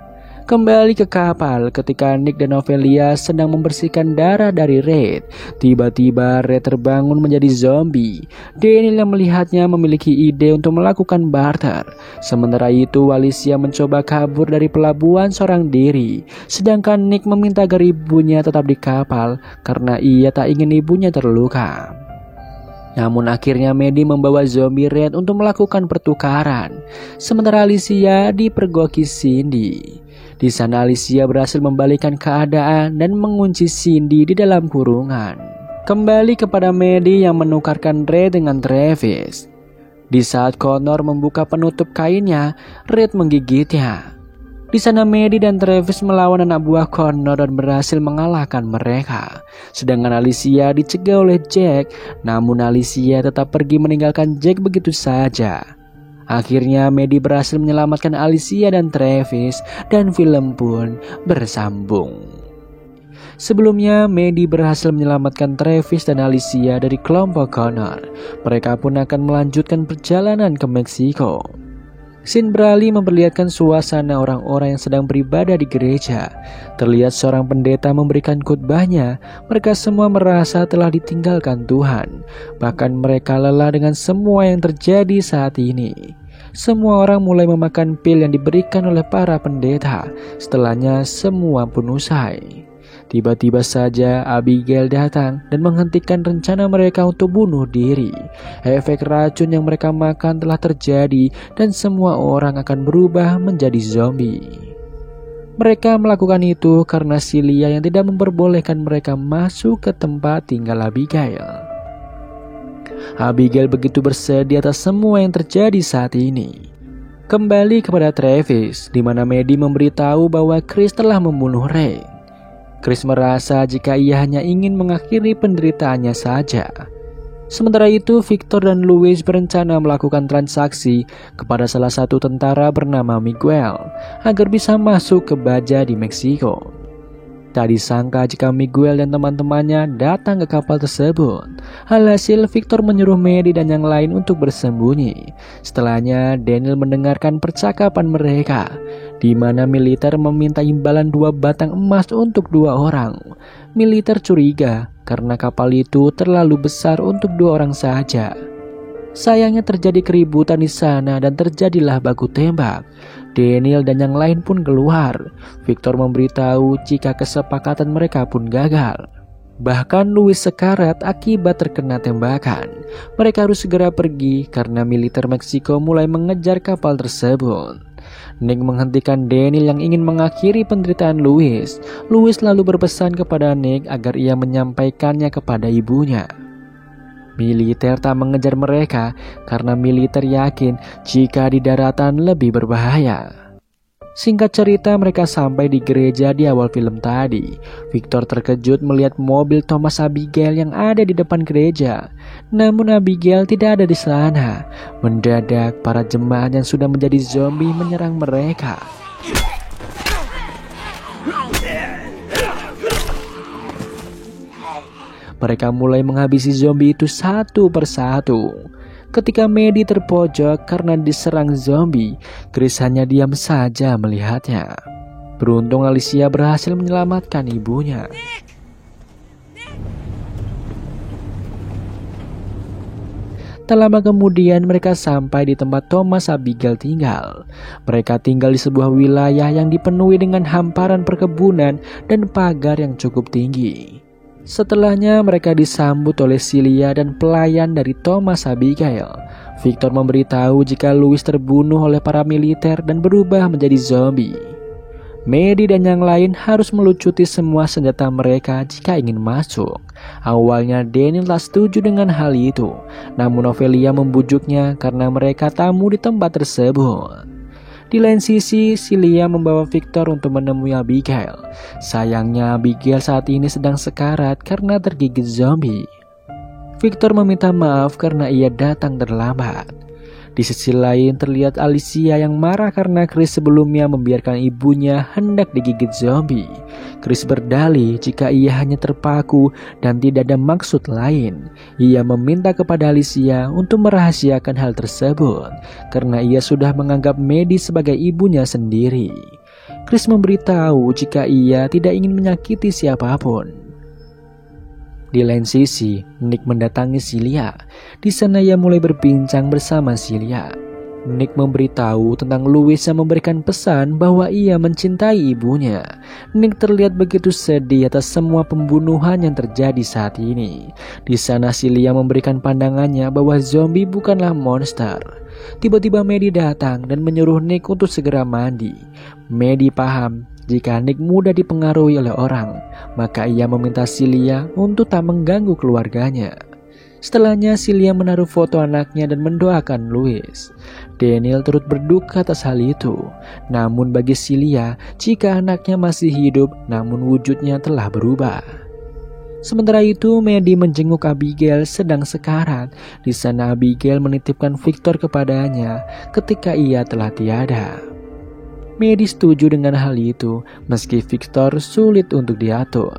Kembali ke kapal ketika Nick dan Ophelia sedang membersihkan darah dari Red. Tiba-tiba Red terbangun menjadi zombie. Daniel yang melihatnya memiliki ide untuk melakukan barter. Sementara itu Alicia mencoba kabur dari pelabuhan seorang diri. Sedangkan Nick meminta agar ibunya tetap di kapal karena ia tak ingin ibunya terluka. Namun akhirnya Maddie membawa zombie Red untuk melakukan pertukaran. Sementara Alicia dipergoki Cindy. Di sana Alicia berhasil membalikkan keadaan dan mengunci Cindy di dalam kurungan. Kembali kepada Maddie yang menukarkan Ray dengan Travis. Di saat Connor membuka penutup kainnya, Red menggigitnya. Di sana Maddie dan Travis melawan anak buah Connor dan berhasil mengalahkan mereka. Sedangkan Alicia dicegah oleh Jack, namun Alicia tetap pergi meninggalkan Jack begitu saja. Akhirnya Maddie berhasil menyelamatkan Alicia dan Travis dan film pun bersambung. Sebelumnya Maddie berhasil menyelamatkan Travis dan Alicia dari kelompok Connor. Mereka pun akan melanjutkan perjalanan ke Meksiko. Scene beralih memperlihatkan suasana orang-orang yang sedang beribadah di gereja. Terlihat seorang pendeta memberikan khotbahnya. Mereka semua merasa telah ditinggalkan Tuhan. Bahkan mereka lelah dengan semua yang terjadi saat ini. Semua orang mulai memakan pil yang diberikan oleh para pendeta. Setelahnya semua pun usai. Tiba-tiba saja Abigail datang dan menghentikan rencana mereka untuk bunuh diri. Efek racun yang mereka makan telah terjadi dan semua orang akan berubah menjadi zombie. Mereka melakukan itu karena Celia yang tidak memperbolehkan mereka masuk ke tempat tinggal Abigail. Abigail begitu bersedih atas semua yang terjadi saat ini. Kembali kepada Travis, di mana Maddie memberitahu bahwa Chris telah membunuh Ray. Chris merasa jika ia hanya ingin mengakhiri penderitaannya saja. Sementara itu, Victor dan Louis berencana melakukan transaksi kepada salah satu tentara bernama Miguel agar bisa masuk ke baja di Meksiko. Tak disangka jika Miguel dan teman-temannya datang ke kapal tersebut. Alhasil Victor menyuruh Maddie dan yang lain untuk bersembunyi. Setelahnya Daniel mendengarkan percakapan mereka, di mana militer meminta imbalan 2 batang emas untuk 2 orang. Militer curiga karena kapal itu terlalu besar untuk 2 orang saja. Sayangnya terjadi keributan di sana dan terjadilah baku tembak. Daniel dan yang lain pun keluar. Victor memberitahu jika kesepakatan mereka pun gagal. Bahkan Louis sekarat akibat terkena tembakan. Mereka harus segera pergi karena militer Meksiko mulai mengejar kapal tersebut. Nick menghentikan Daniel yang ingin mengakhiri penderitaan Louis. Louis lalu berpesan kepada Nick agar ia menyampaikannya kepada ibunya. Militer tak mengejar mereka karena militer yakin jika di daratan lebih berbahaya. Singkat cerita, mereka sampai di gereja di awal film tadi. Victor terkejut melihat mobil Thomas Abigail yang ada di depan gereja. Namun Abigail tidak ada di sana. Mendadak para jemaat yang sudah menjadi zombie menyerang mereka. Mereka mulai menghabisi zombie itu satu persatu. Ketika Maddie terpojok karena diserang zombie, Chris hanya diam saja melihatnya. Beruntung Alicia berhasil menyelamatkan ibunya. Tak lama kemudian mereka sampai di tempat Thomas Abigail tinggal. Mereka tinggal di sebuah wilayah yang dipenuhi dengan hamparan perkebunan dan pagar yang cukup tinggi. Setelahnya mereka disambut oleh Celia dan pelayan dari Thomas Abigail. Victor memberitahu jika Louis terbunuh oleh para militer dan berubah menjadi zombie. Maddie dan yang lain harus melucuti semua senjata mereka jika ingin masuk. Awalnya Daniel tak setuju dengan hal itu, namun Ophelia membujuknya karena mereka tamu di tempat tersebut. Di lain sisi, Celia membawa Victor untuk menemui Abigail. Sayangnya Abigail saat ini sedang sekarat karena tergigit zombie. Victor meminta maaf karena ia datang terlambat. Di sisi lain terlihat Alicia yang marah karena Chris sebelumnya membiarkan ibunya hendak digigit zombie. Chris berdalih jika ia hanya terpaku dan tidak ada maksud lain. Ia meminta kepada Alicia untuk merahasiakan hal tersebut karena ia sudah menganggap Maddie sebagai ibunya sendiri. Chris memberitahu jika ia tidak ingin menyakiti siapapun. Di lain sisi, Nick mendatangi Celia. Di sana ia mulai berbincang bersama Celia. Nick memberitahu tentang Louis yang memberikan pesan bahwa ia mencintai ibunya. Nick terlihat begitu sedih atas semua pembunuhan yang terjadi saat ini. Di sana Celia memberikan pandangannya bahwa zombie bukanlah monster. Tiba-tiba Maddie datang dan menyuruh Nick untuk segera mandi. Maddie paham jika Nick mudah dipengaruhi oleh orang, maka ia meminta Celia untuk tak mengganggu keluarganya. Setelahnya Celia menaruh foto anaknya dan mendoakan Louis. Daniel turut berduka atas hal itu. Namun bagi Celia, jika anaknya masih hidup namun wujudnya telah berubah. Sementara itu Maddie menjenguk Abigail sedang sekarat. Di sana Abigail menitipkan Victor kepadanya ketika ia telah tiada. Maddie setuju dengan hal itu meski Victor sulit untuk diatur.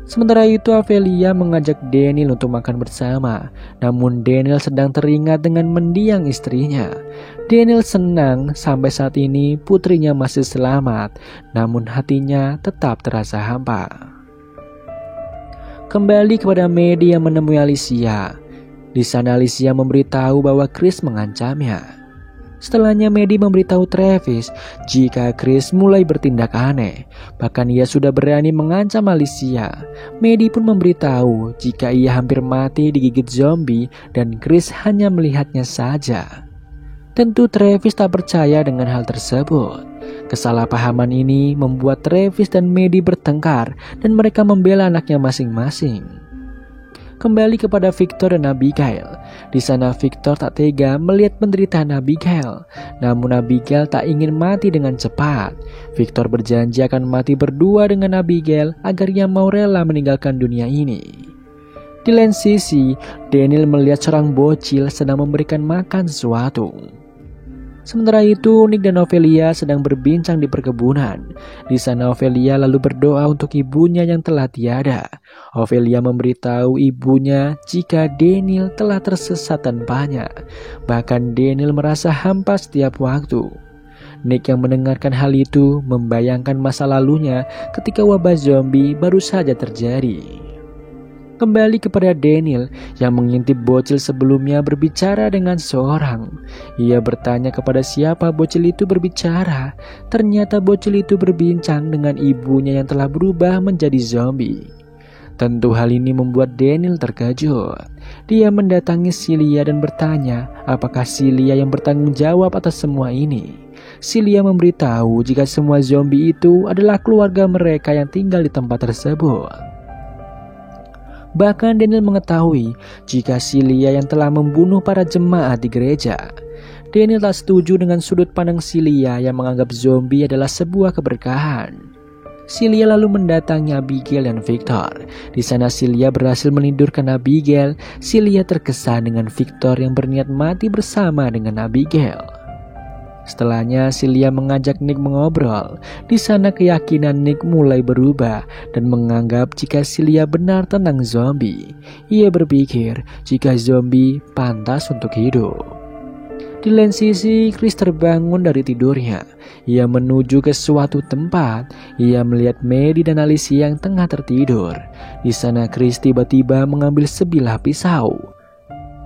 Sementara itu Ophelia mengajak Daniel untuk makan bersama. Namun Daniel sedang teringat dengan mendiang istrinya. Daniel senang sampai saat ini putrinya masih selamat, namun hatinya tetap terasa hampa. Kembali kepada Maddie yang menemui Alicia. Di sana Alicia memberitahu bahwa Chris mengancamnya. Setelahnya Maddie memberitahu Travis jika Chris mulai bertindak aneh. Bahkan ia sudah berani mengancam Alicia. Maddie pun memberitahu jika ia hampir mati digigit zombie dan Chris hanya melihatnya saja. Tentu Travis tak percaya dengan hal tersebut. Kesalahpahaman ini membuat Travis dan Maddie bertengkar dan mereka membela anaknya masing-masing. Kembali kepada Victor dan Abigail. Di sana Victor tak tega melihat penderitaan Abigail. Namun Abigail tak ingin mati dengan cepat. Victor berjanji akan mati berdua dengan Abigail agar ia mau rela meninggalkan dunia ini. Di lain sisi, Daniel melihat seorang bocil sedang memberikan makan sesuatu. Sementara itu, Nick dan Ophelia sedang berbincang di perkebunan. Di sana Ophelia lalu berdoa untuk ibunya yang telah tiada. Ophelia memberitahu ibunya jika Daniel telah tersesat tanpanya. Bahkan Daniel merasa hampa setiap waktu. Nick yang mendengarkan hal itu membayangkan masa lalunya ketika wabah zombie baru saja terjadi. Kembali kepada Daniel yang mengintip bocil sebelumnya berbicara dengan seorang. Ia bertanya kepada siapa bocil itu berbicara. Ternyata bocil itu berbincang dengan ibunya yang telah berubah menjadi zombie. Tentu hal ini membuat Daniel terkejut. Dia mendatangi Celia dan bertanya apakah Celia yang bertanggung jawab atas semua ini. Celia memberitahu jika semua zombie itu adalah keluarga mereka yang tinggal di tempat tersebut. Bahkan Daniel mengetahui jika Celia yang telah membunuh para jemaat di gereja. Daniel tak setuju dengan sudut pandang Celia yang menganggap zombie adalah sebuah keberkahan. Celia lalu mendatangi Abigail dan Victor. Di sana Celia berhasil menidurkan Abigail. Celia terkesan dengan Victor yang berniat mati bersama dengan Abigail. Setelahnya Celia mengajak Nick mengobrol. Di sana keyakinan Nick mulai berubah dan menganggap jika Celia benar tentang zombie. Ia berpikir jika zombie pantas untuk hidup. Di lain sisi, Chris terbangun dari tidurnya. Ia menuju ke suatu tempat. Ia melihat Maddie dan Alicia yang tengah tertidur. Di sana Chris tiba-tiba mengambil sebilah pisau.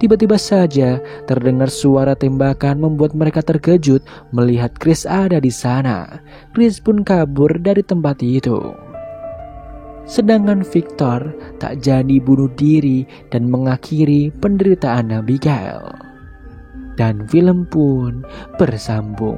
Tiba-tiba saja terdengar suara tembakan membuat mereka terkejut melihat Chris ada di sana. Chris pun kabur dari tempat itu. Sedangkan Victor tak jadi bunuh diri dan mengakhiri penderitaan Abigail. Dan film pun bersambung.